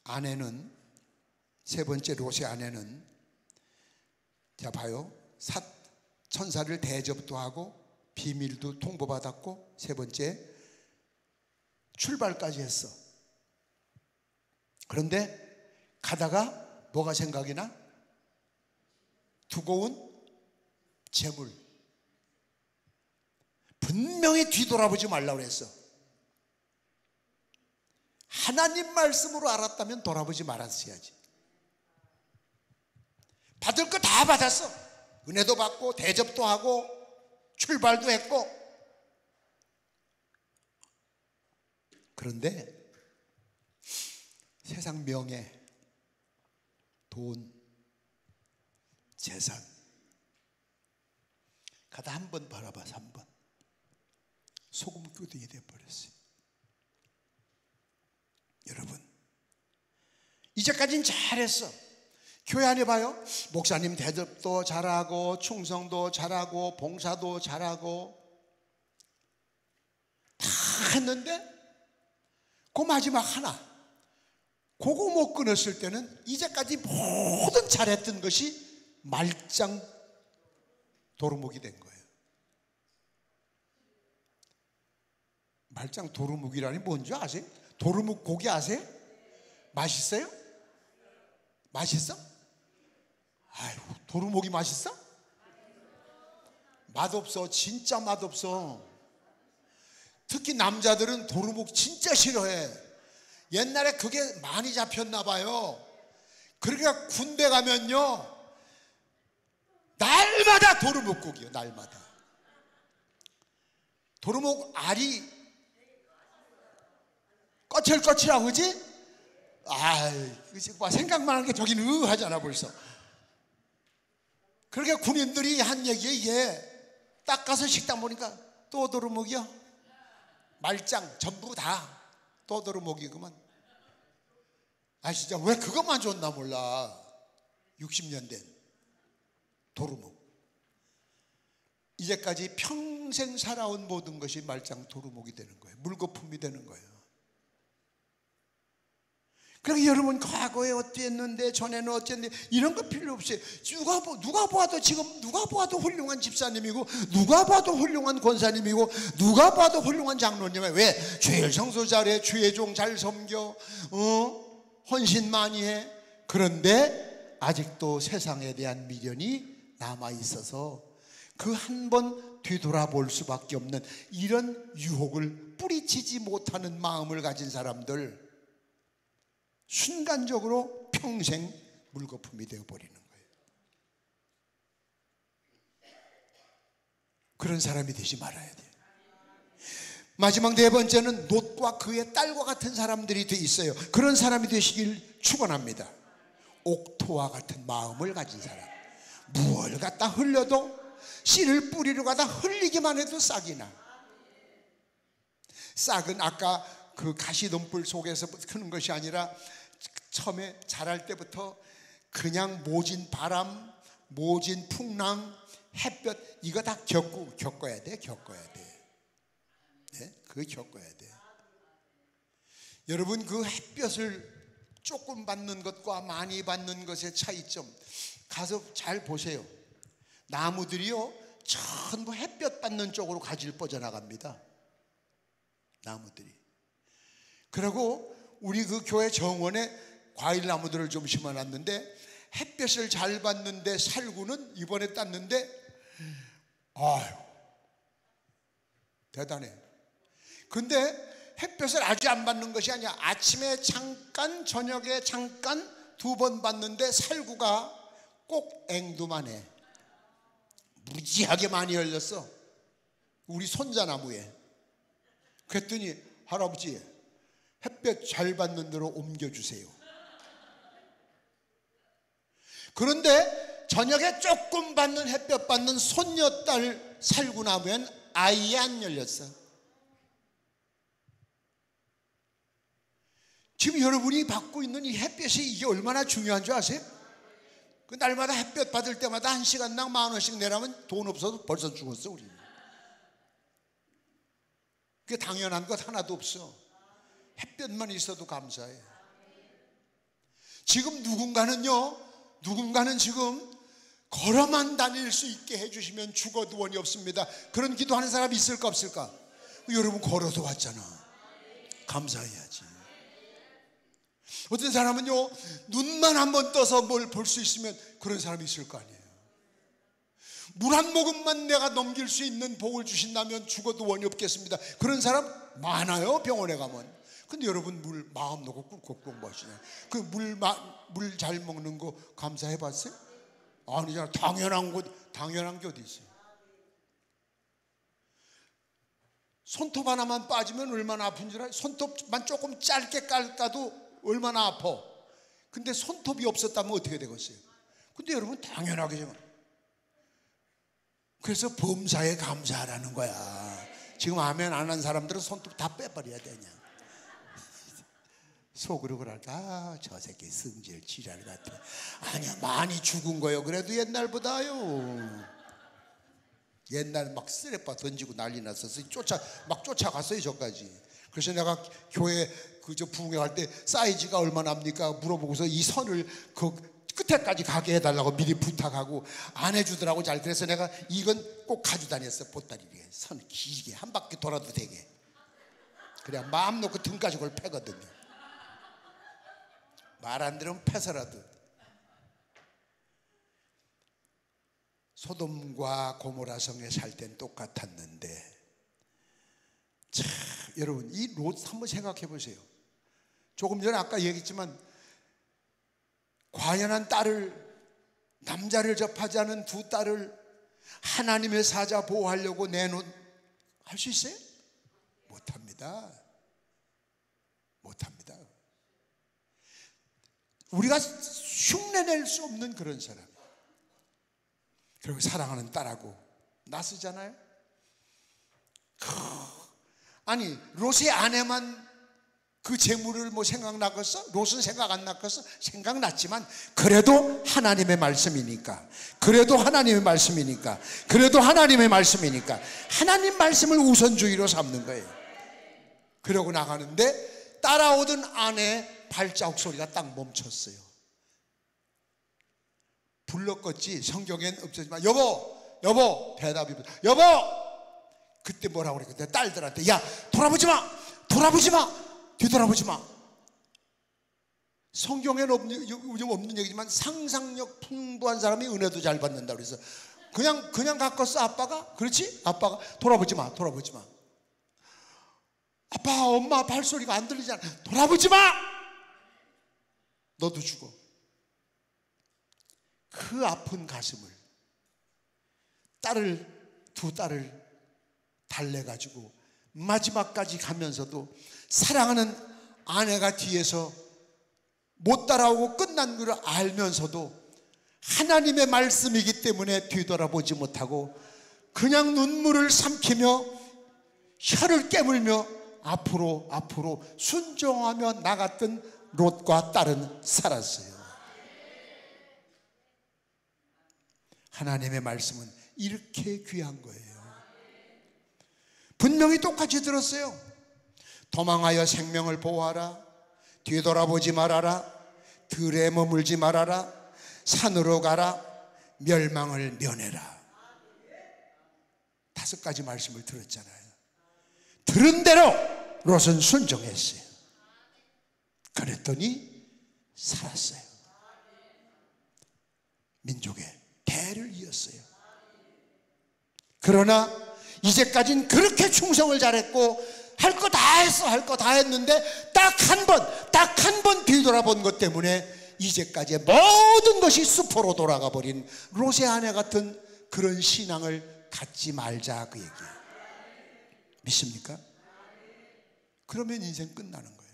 아내는, 세 번째 롯의 아내는, 자 봐요, 천사를 대접도 하고 비밀도 통보받았고, 세 번째 출발까지 했어. 그런데 가다가 뭐가 생각이 나? 두고운 재물. 분명히 뒤돌아보지 말라고 그랬어. 하나님 말씀으로 알았다면 돌아보지 말았어야지. 받을 거 다 받았어. 은혜도 받고 대접도 하고 출발도 했고. 그런데 세상 명예, 돈, 재산 가다 한 번 바라봐서 한 번 소금꾸덩이 돼버렸어요. 여러분, 이제까지는 잘했어. 교회 안에 봐요. 목사님 대접도 잘하고 충성도 잘하고 봉사도 잘하고 다 했는데 그 마지막 하나, 그거 못 끊었을 때는 이제까지 모든 잘했던 것이 말짱 도루묵이 된 거예요. 말짱 도루묵이라니 뭔지 아세요? 도루묵 고기 아세요? 맛있어요? 맛있어? 아이고, 도루묵이 맛있어? 맛없어. 진짜 맛없어. 특히 남자들은 도루묵 진짜 싫어해. 옛날에 그게 많이 잡혔나 봐요. 그러니까 군대 가면요 날마다 도루묵국이요. 날마다. 도루묵 알이 거칠거칠하고 그지? 생각만 하는 게 저기는 하잖아 벌써. 그러니까 군인들이 한 얘기에 이게 딱 가서 식당 보니까 또 도루묵이요. 말짱 전부 다 또 도루묵이구만. 진짜 왜 그것만 줬나 몰라. 60년 된 도루묵. 이제까지 평생 살아온 모든 것이 말짱 도루묵이 되는 거예요. 물거품이 되는 거예요. 그러니까 여러분 과거에 어땠는데 전에는 어땠는데 이런 거 필요 없어요. 누가 봐도 지금 누가 봐도 훌륭한 집사님이고 누가 봐도 훌륭한 권사님이고 누가 봐도 훌륭한 장로님이에요. 왜? 주일 성소 잘해, 주의 종 잘 섬겨, 헌신 많이 해. 그런데 아직도 세상에 대한 미련이 남아 있어서 그 한 번 뒤돌아볼 수밖에 없는 이런 유혹을 뿌리치지 못하는 마음을 가진 사람들, 순간적으로 평생 물거품이 되어버리는 거예요. 그런 사람이 되지 말아야 돼요. 마지막 네 번째는 롯과 그의 딸과 같은 사람들이 돼 있어요. 그런 사람이 되시길 축원합니다. 옥토와 같은 마음을 가진 사람. 무엇을 갖다 흘려도, 씨를 뿌리러 가다 흘리기만 해도 싹이 나. 싹은 아까 그 가시덤불 속에서 크는 것이 아니라 처음에 자랄 때부터 그냥 모진 바람, 모진 풍랑, 햇볕, 이거 다 겪어야 돼. 네? 그거 겪어야 돼. 여러분, 그 햇볕을 조금 받는 것과 많이 받는 것의 차이점 가서 잘 보세요. 나무들이요, 전부 햇볕 받는 쪽으로 가지를 뻗어나갑니다. 나무들이. 그리고 우리 그 교회 정원에 과일 나무들을 좀 심어놨는데 햇볕을 잘 받는데 살구는 이번에 땄는데 아유 대단해. 근데 햇볕을 아주 안 받는 것이 아니야. 아침에 잠깐, 저녁에 잠깐, 2번 받는데 살구가 꼭 앵두만 해. 무지하게 많이 열렸어, 우리 손자나무에. 그랬더니 할아버지, 햇볕 잘 받는 데로 옮겨주세요. 그런데 저녁에 조금 받는 햇볕 받는 손녀딸 살구나무엔 아예 안 열렸어. 지금 여러분이 받고 있는 이 햇볕이 이게 얼마나 중요한 줄 아세요? 그 날마다 햇볕 받을 때마다 1시간당 10,000원씩 내라면 돈 없어도 벌써 죽었어 우리. 그게 당연한 것 하나도 없어. 햇볕만 있어도 감사해. 지금 누군가는 지금 걸어만 다닐 수 있게 해주시면 죽어도 원이 없습니다. 그런 기도하는 사람이 있을까 없을까? 여러분 걸어도 왔잖아. 감사해야지. 어떤 사람은요, 눈만 한번 떠서 뭘 볼 수 있으면 그런 사람이 있을 거 아니에요. 물 한 모금만 내가 넘길 수 있는 복을 주신다면 죽어도 원이 없겠습니다. 그런 사람 많아요, 병원에 가면. 근데 여러분 물 마음 놓고 꿀꺽꿀꺽 마시냐? 그 물 잘 먹는 거 감사해 봤어요? 아니잖아. 당연한 게 어디 있어요? 손톱 하나만 빠지면 얼마나 아픈지 알아요? 손톱만 조금 짧게 깎아도 얼마나 아파. 근데 손톱이 없었다면 어떻게 되겠어요? 근데 여러분 당연하게 지금. 그래서 범사에 감사하라는 거야. 지금 아멘 안 한 사람들은 손톱 다 빼버려야 되냐. 속으로 그럴까? 저 새끼 성질 지랄 같아. 아니야, 많이 죽은 거요. 그래도 옛날보다요. 옛날 막 쓰레빠 던지고 난리 났었어요. 막 쫓아갔어요 저까지. 그래서 내가 교회 그저 부흥회 갈 때 사이즈가 얼마나 합니까 물어보고서 이 선을 그 끝에까지 가게 해달라고 미리 부탁하고 안 해주더라고. 잘 그래서 내가 이건 꼭 가져다녔어. 보따리에 선 길게 한 바퀴 돌아도 되게. 그래야 마음 놓고 등까지 그걸 패거든요. 말 안 들으면 패서라도. 소돔과 고모라 성에 살 땐 똑같았는데, 참 여러분 이 롯 한번 생각해 보세요. 조금 전에 아까 얘기했지만 과연한 남자를 접하지 않은 두 딸을 하나님의 사자 보호하려고 할 수 있어요? 못합니다. 우리가 흉내낼 수 없는 그런 사람. 그리고 사랑하는 딸하고 나서잖아요. 아니 롯의 아내만 그 재물을 뭐 생각나겠어? 롯은 생각 안 났겠어? 생각났지만 그래도 하나님의 말씀이니까 하나님 말씀을 우선주의로 삼는 거예요. 그러고 나가는데 따라오던 아내 발자국 소리가 딱 멈췄어요. 불렀겠지. 성경엔 없지만 여보 대답이 여보. 그때 뭐라고 그랬거든. 딸들한테 야 돌아보지 마 뒤돌아보지 마. 성경에는 없는 얘기지만 상상력 풍부한 사람이 은혜도 잘 받는다 그래서 그냥 가꿨어 아빠가? 그렇지? 아빠가 돌아보지 마. 아빠 엄마 발소리가 안 들리잖아. 돌아보지 마. 너도 죽어. 그 아픈 가슴을 두 딸을 달래가지고 마지막까지 가면서도 사랑하는 아내가 뒤에서 못 따라오고 끝난 걸 알면서도 하나님의 말씀이기 때문에 뒤돌아보지 못하고 그냥 눈물을 삼키며 혀를 깨물며 앞으로 순종하며 나갔던 롯과 딸은 살았어요. 하나님의 말씀은 이렇게 귀한 거예요. 분명히 똑같이 들었어요. 도망하여 생명을 보호하라. 뒤돌아보지 말아라. 들에 머물지 말아라. 산으로 가라. 멸망을 면해라. 5가지 말씀을 들었잖아요. 들은 대로 롯은 순종했어요. 그랬더니 살았어요. 민족의 대를 이었어요. 그러나 이제까지는 그렇게 충성을 잘했고 할 거 다 했어. 할 거 다 했는데 딱 한 번 뒤돌아본 것 때문에 이제까지의 모든 것이 수포로 돌아가 버린 롯의 아내 같은 그런 신앙을 갖지 말자, 그 얘기예요. 믿습니까? 그러면 인생 끝나는 거예요.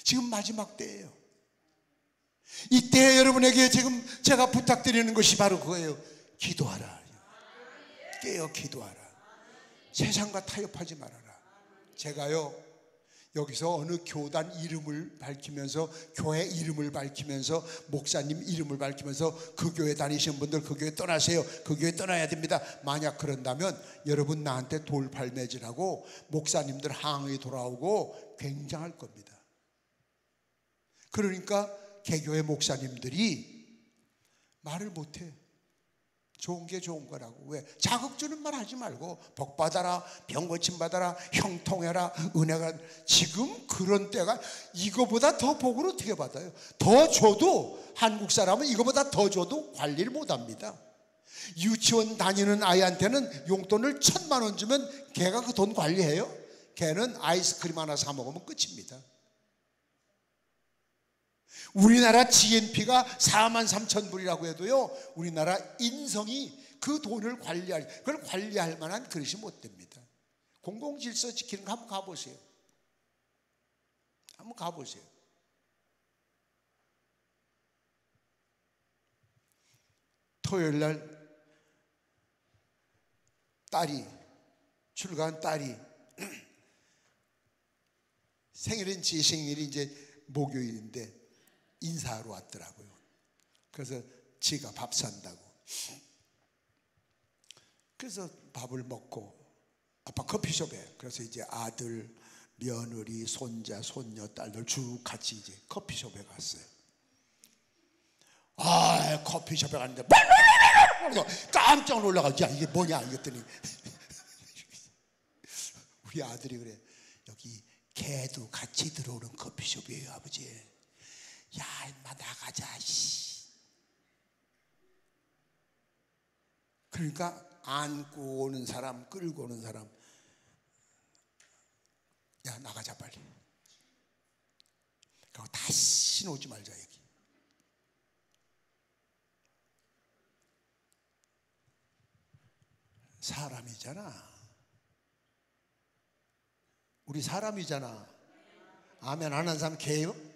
지금 마지막 때예요. 이때 여러분에게 지금 제가 부탁드리는 것이 바로 그거예요. 기도하라. 깨어 기도하라. 세상과 타협하지 말아라. 제가요 여기서 어느 교단 이름을 밝히면서, 교회 이름을 밝히면서, 목사님 이름을 밝히면서 그 교회 다니시는 분들 그 교회 떠나세요, 그 교회 떠나야 됩니다, 만약 그런다면 여러분 나한테 돌팔매질하고 목사님들 항의 돌아오고 굉장할 겁니다. 그러니까 개교회 목사님들이 말을 못해. 좋은 게 좋은 거라고. 왜? 자극 주는 말 하지 말고 복 받아라, 병 고침 받아라, 형통해라, 은혜가. 지금 그런 때가, 이거보다 더 복을 어떻게 받아요? 더 줘도, 한국 사람은 이거보다 더 줘도 관리를 못 합니다. 유치원 다니는 아이한테는 용돈을 1,000만 원 주면 걔가 그 돈 관리해요? 걔는 아이스크림 하나 사 먹으면 끝입니다. 우리나라 GNP가 43,000불이라고 해도요, 우리나라 인성이 그 돈을 그걸 관리할 만한 그릇이 못 됩니다. 공공질서 지키는 거 한번 가보세요. 한번 가보세요. 토요일 날 출가한 딸이 생일은 제 생일이 이제 목요일인데 인사하러 왔더라고요. 그래서 지가 밥 산다고. 그래서 밥을 먹고 아빠 커피숍에, 그래서 이제 아들, 며느리, 손자, 손녀, 딸들 쭉 같이 이제 커피숍에 갔어요. 커피숍에 갔는데 깜짝 놀라가지고, 야 이게 뭐냐 이랬더니 우리 아들이 그래, 여기 개도 같이 들어오는 커피숍이에요 아버지. 야 임마 나가자 씨. 그러니까 안고 오는 사람, 끌고 오는 사람, 야 나가자 빨리. 그리고 다시 오지 말자 여기. 사람이잖아. 우리 사람이잖아. 아멘 안 하는 사람 개요?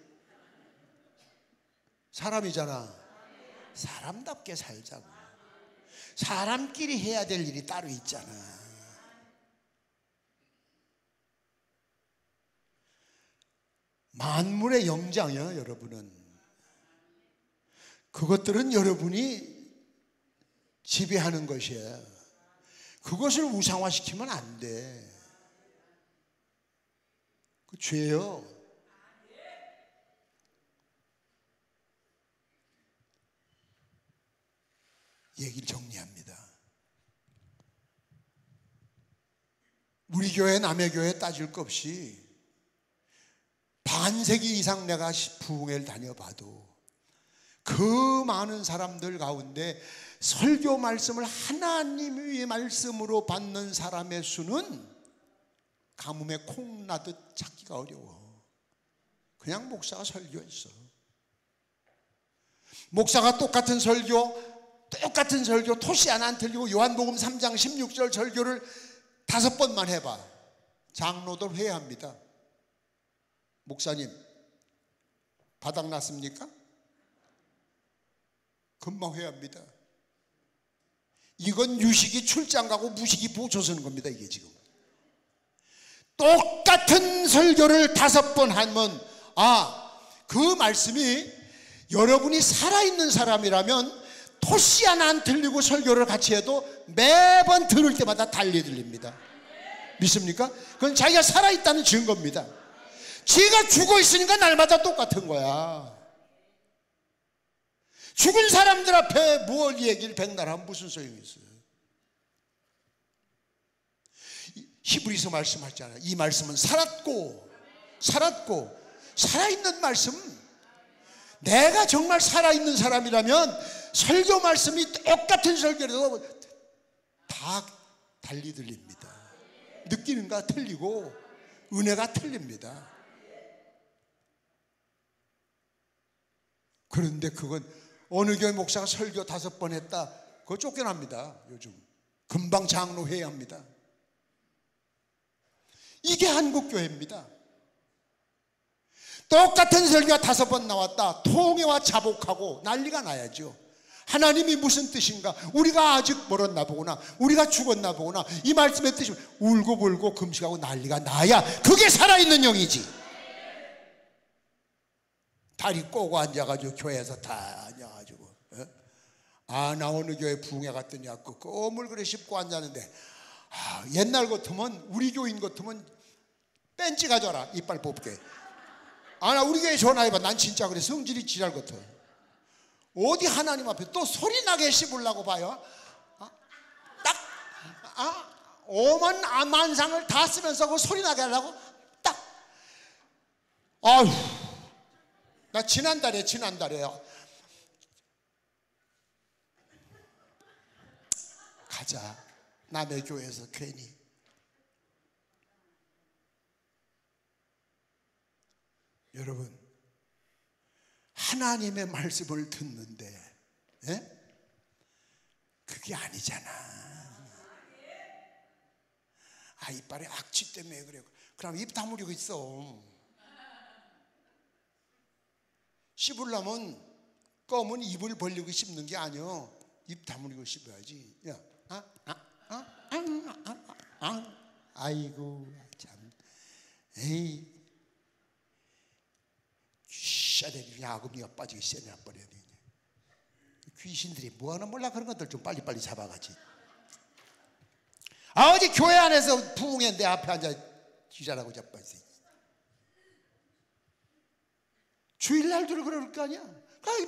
사람이잖아. 사람답게 살자고. 사람끼리 해야 될 일이 따로 있잖아. 만물의 영장이야 여러분은. 그것들은 여러분이 지배하는 것이야. 그것을 우상화시키면 안 돼. 그 죄요. 얘기를 정리합니다. 우리 교회 남의 교회 따질 것 없이 반세기 이상 내가 부흥회를 다녀봐도 그 많은 사람들 가운데 설교 말씀을 하나님의 말씀으로 받는 사람의 수는 가뭄에 콩 나듯 찾기가 어려워. 그냥 목사가 설교했어. 목사가 똑같은 설교 토시 하나 안 틀리고 요한복음 3장 16절 설교를 5번만 해봐. 장로들 회의합니다. 목사님 바닥 났습니까? 금방 회의합니다. 이건 유식이 출장 가고 무식이 보초 서는 겁니다. 이게 지금 똑같은 설교를 5번 하면 그 말씀이 여러분이 살아있는 사람이라면 토시 하나 안 틀리고 설교를 같이 해도 매번 들을 때마다 달리 들립니다. 믿습니까? 그건 자기가 살아있다는 증거입니다. 지가 죽어 있으니까 날마다 똑같은 거야. 죽은 사람들 앞에 뭘 얘기를 백날 하면 무슨 소용이 있어요? 히브리서 말씀하잖아요. 이 말씀은 살았고 살아있는 말씀. 내가 정말 살아있는 사람이라면 설교 말씀이 똑같은 설교라도 다 달리 들립니다. 느끼는 거 틀리고 은혜가 틀립니다. 그런데 그건 어느 교회 목사가 설교 5번 했다, 그거 쫓겨납니다. 요즘 금방 장로 회의합니다. 이게 한국교회입니다. 똑같은 설교가 5번 나왔다, 통회와 자복하고 난리가 나야죠. 하나님이 무슨 뜻인가? 우리가 아직 멀었나 보구나, 우리가 죽었나 보구나, 이 말씀의 뜻이 울고불고 금식하고 난리가 나야 그게 살아있는 영이지. 다리 꼬고 앉아가지고 교회에서 다 앉아가지고 나 어느 교회 부흥회 갔더니 그 껌을 그래 씹고 앉았는데 옛날 같으면 우리 교인 같으면 벤치 가져라 이빨 뽑게. 나 우리 교회 전화해봐. 난 진짜 그래 성질이 지랄 같아. 어디 하나님 앞에 또 소리나게 씹으려고 봐요. 오만 만상을 다 쓰면서 그 소리나게 하려고 딱. 아휴, 나 지난달에 가자 남의 교회에서 괜히. 여러분, 하나님의 말씀을 듣는데 그게 아니잖아. 이빨에 악취 때문에 그래. 그럼 입 다물고 있어. 씹으려면 껌은 입을 벌리고 씹는 게 아니요, 입 다물고 씹어야지. 아이고 참. 에이, 샤대기 야금이가 빠지게 쎄나 버려야 되네. 귀신들이 뭐하나 몰라 그런 것들 좀 빨리빨리 잡아가지. 어디 교회 안에서 부흥회 내 앞에 앉아 기자라고 자빠지. 주일날도 그럴 거 아니야.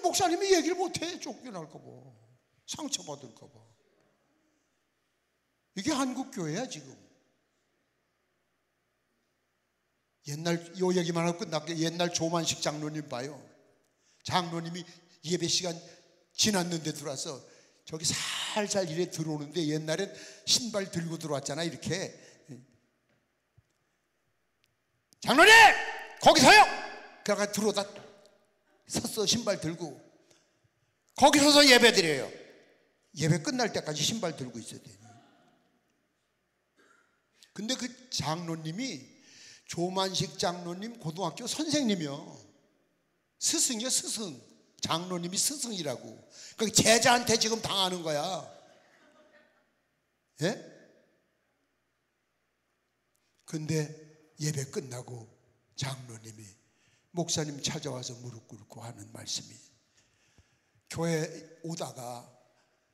목사님이 얘기를 못해. 쫓겨날까 봐, 상처받을까 봐. 이게 한국교회야 지금. 옛날 요 얘기만 하고 끝날게. 옛날 조만식 장로님 봐요. 장로님이 예배 시간 지났는데 들어와서 저기 살살 이래 들어오는데, 옛날엔 신발 들고 들어왔잖아. 이렇게 장로님 거기 서요. 그러니까 들어오다 섰어. 신발 들고 거기 서서 예배 드려요. 예배 끝날 때까지 신발 들고 있어야 돼. 근데 그 장로님이 조만식 장로님 고등학교 선생님이요. 스승이요, 스승. 장로님이 스승이라고. 그 제자한테 지금 당하는 거야. 예? 근데 예배 끝나고 장로님이 목사님 찾아와서 무릎 꿇고 하는 말씀이, 교회 오다가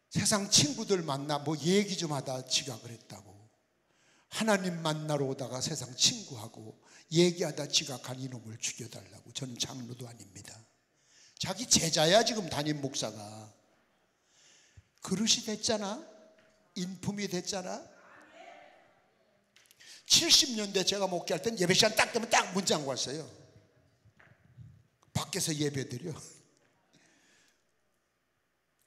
세상 친구들 만나 뭐 얘기 좀 하다 지가 그랬다고. 하나님 만나러 오다가 세상 친구하고 얘기하다 지각한 이놈을 죽여달라고. 저는 장로도 아닙니다. 자기 제자야 지금 담임 목사가. 그릇이 됐잖아. 인품이 됐잖아. 70년대 제가 목회할 땐 예배 시간 딱 되면 딱 문장 왔어요. 밖에서 예배 드려.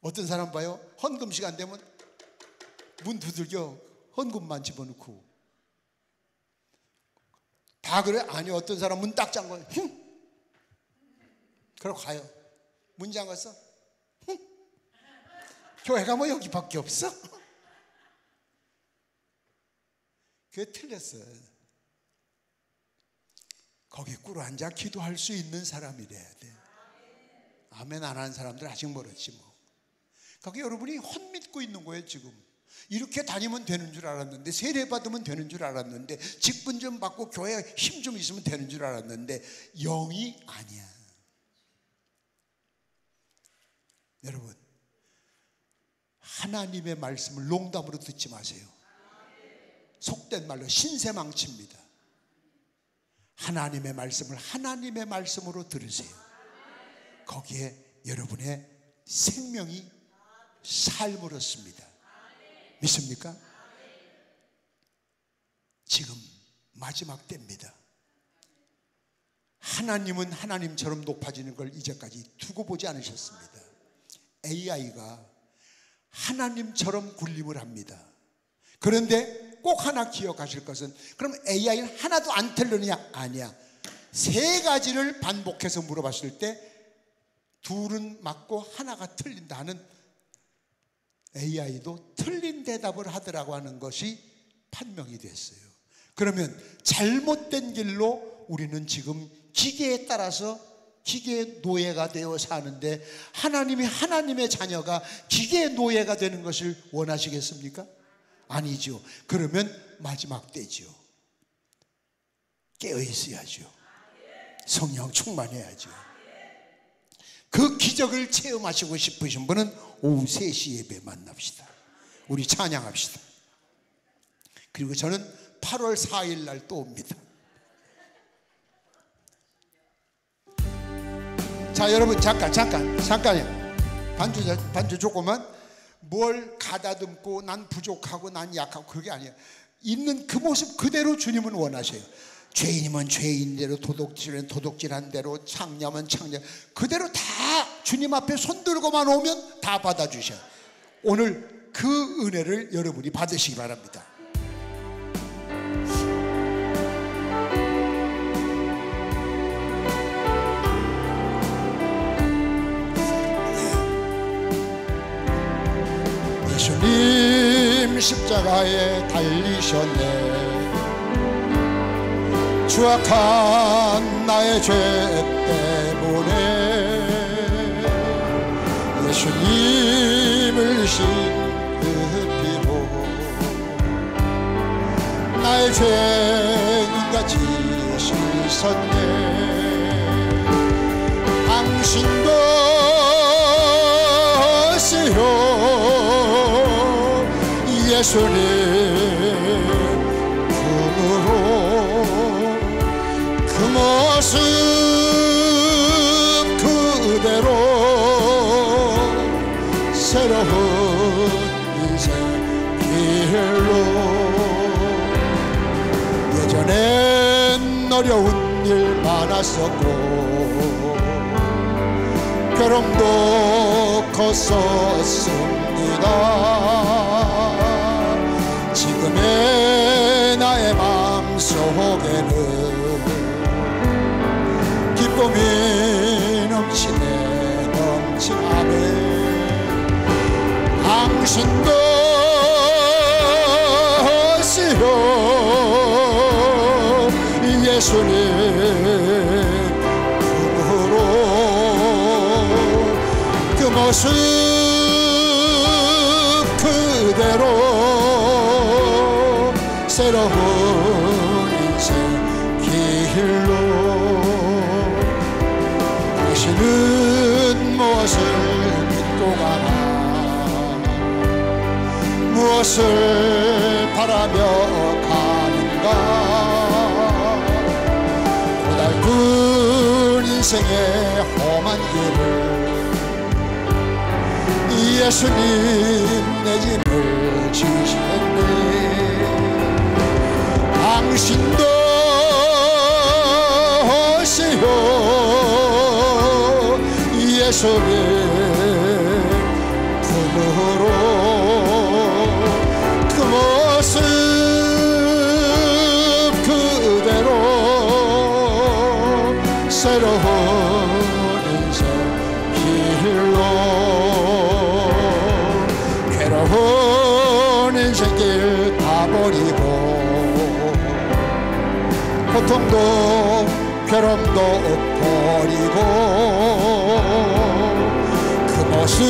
어떤 사람 봐요, 헌금 시간 되면 문 두들겨 헌금만 집어넣고. 다 그래? 아니, 어떤 사람 문 딱 잠궈 그러고 가요. 문 잠갔어? 교회가 뭐 여기밖에 없어? 그게 틀렸어요. 거기 꿇어 앉아 기도할 수 있는 사람이 돼야 돼. 아멘 안 하는 사람들 아직 멀었지 뭐. 거기 여러분이 헛 믿고 있는 거예요. 지금 이렇게 다니면 되는 줄 알았는데, 세례 받으면 되는 줄 알았는데, 직분 좀 받고 교회에 힘 좀 있으면 되는 줄 알았는데, 영이 아니야. 여러분, 하나님의 말씀을 농담으로 듣지 마세요. 속된 말로 신세망치입니다. 하나님의 말씀을 하나님의 말씀으로 들으세요. 거기에 여러분의 생명이 삶을 얻습니다. 믿습니까? 지금 마지막 때입니다. 하나님은 하나님처럼 높아지는 걸 이제까지 두고 보지 않으셨습니다. AI가 하나님처럼 군림을 합니다. 그런데 꼭 하나 기억하실 것은, 그럼 AI는 하나도 안 틀리느냐? 아니야. 세 가지를 반복해서 물어봤을 때 둘은 맞고 하나가 틀린다는, AI도 틀린 대답을 하더라고 하는 것이 판명이 됐어요. 그러면 잘못된 길로 우리는 지금 기계에 따라서 기계의 노예가 되어 사는데, 하나님이 하나님의 자녀가 기계의 노예가 되는 것을 원하시겠습니까? 아니죠. 그러면 마지막 때죠. 깨어 있어야죠. 성령 충만해야죠. 그 기적을 체험하시고 싶으신 분은 오후 3시 예배 만납시다. 우리 찬양합시다. 그리고 저는 8월 4일 날 또 옵니다. 자, 여러분 잠깐요. 반주 조금만. 뭘 가다듬고 난 부족하고 난 약하고 그게 아니에요. 있는 그 모습 그대로 주님은 원하셔요. 죄인이면 죄인대로, 도둑질은 도둑질한 대로, 창녀면 창녀, 그대로 다 주님 앞에 손 들고만 오면 다 받아주셔요. 오늘 그 은혜를 여러분이 받으시기 바랍니다. 예수님 십자가에 달리셨네. 추악한 나의 죄 때문에 예수님을 신 그 피로 나의 죄는같이 씻었네. 당신도 시요 예수님 품으로 그 모습 그대로 새로운 인생 길로. 예전엔 어려운 일 많았었고 괴로움도 컸었습니다. 지금의 나의 마음속에는 기쁨이 넘치네. 넘치네. 당신도 시요 예수님 품으로 그 모습 그대로 새로운 인생 길로. 당신은 무엇을 믿고 가나, 무엇을 바라며 가는가. 고달픈 인생의 험한 길을 예수님 내 짐을 지셨네. 당신도 시요 예수님 고통도 괴로움도 버리고 그 모습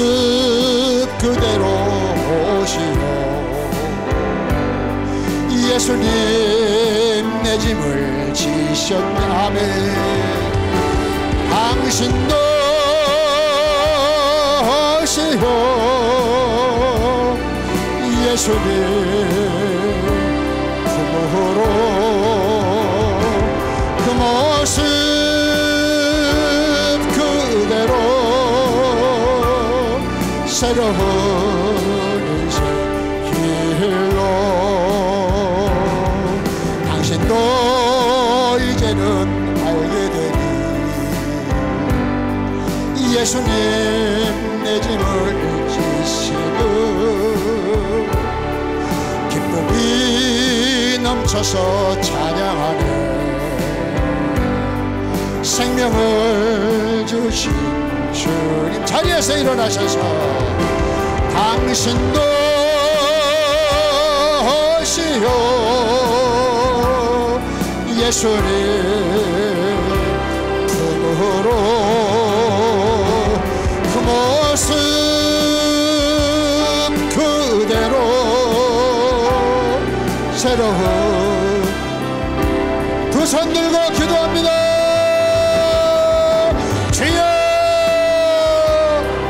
그대로 오시고 예수님 내 짐을 지셨다며 당신도 오시고 예수님 품으로 그 모습 그대로 새로운 인생 길로 당신도 이제는 알게 되니 예수님 내 짐을 지시고 기쁨이 넘쳐서 찬양하네 생명을 주신 주님 자리에서 일어나셔서 당신도 오시오 예수님 품으로 그 모습 그대로 새로운 두 손 들고 기도합니다. 주여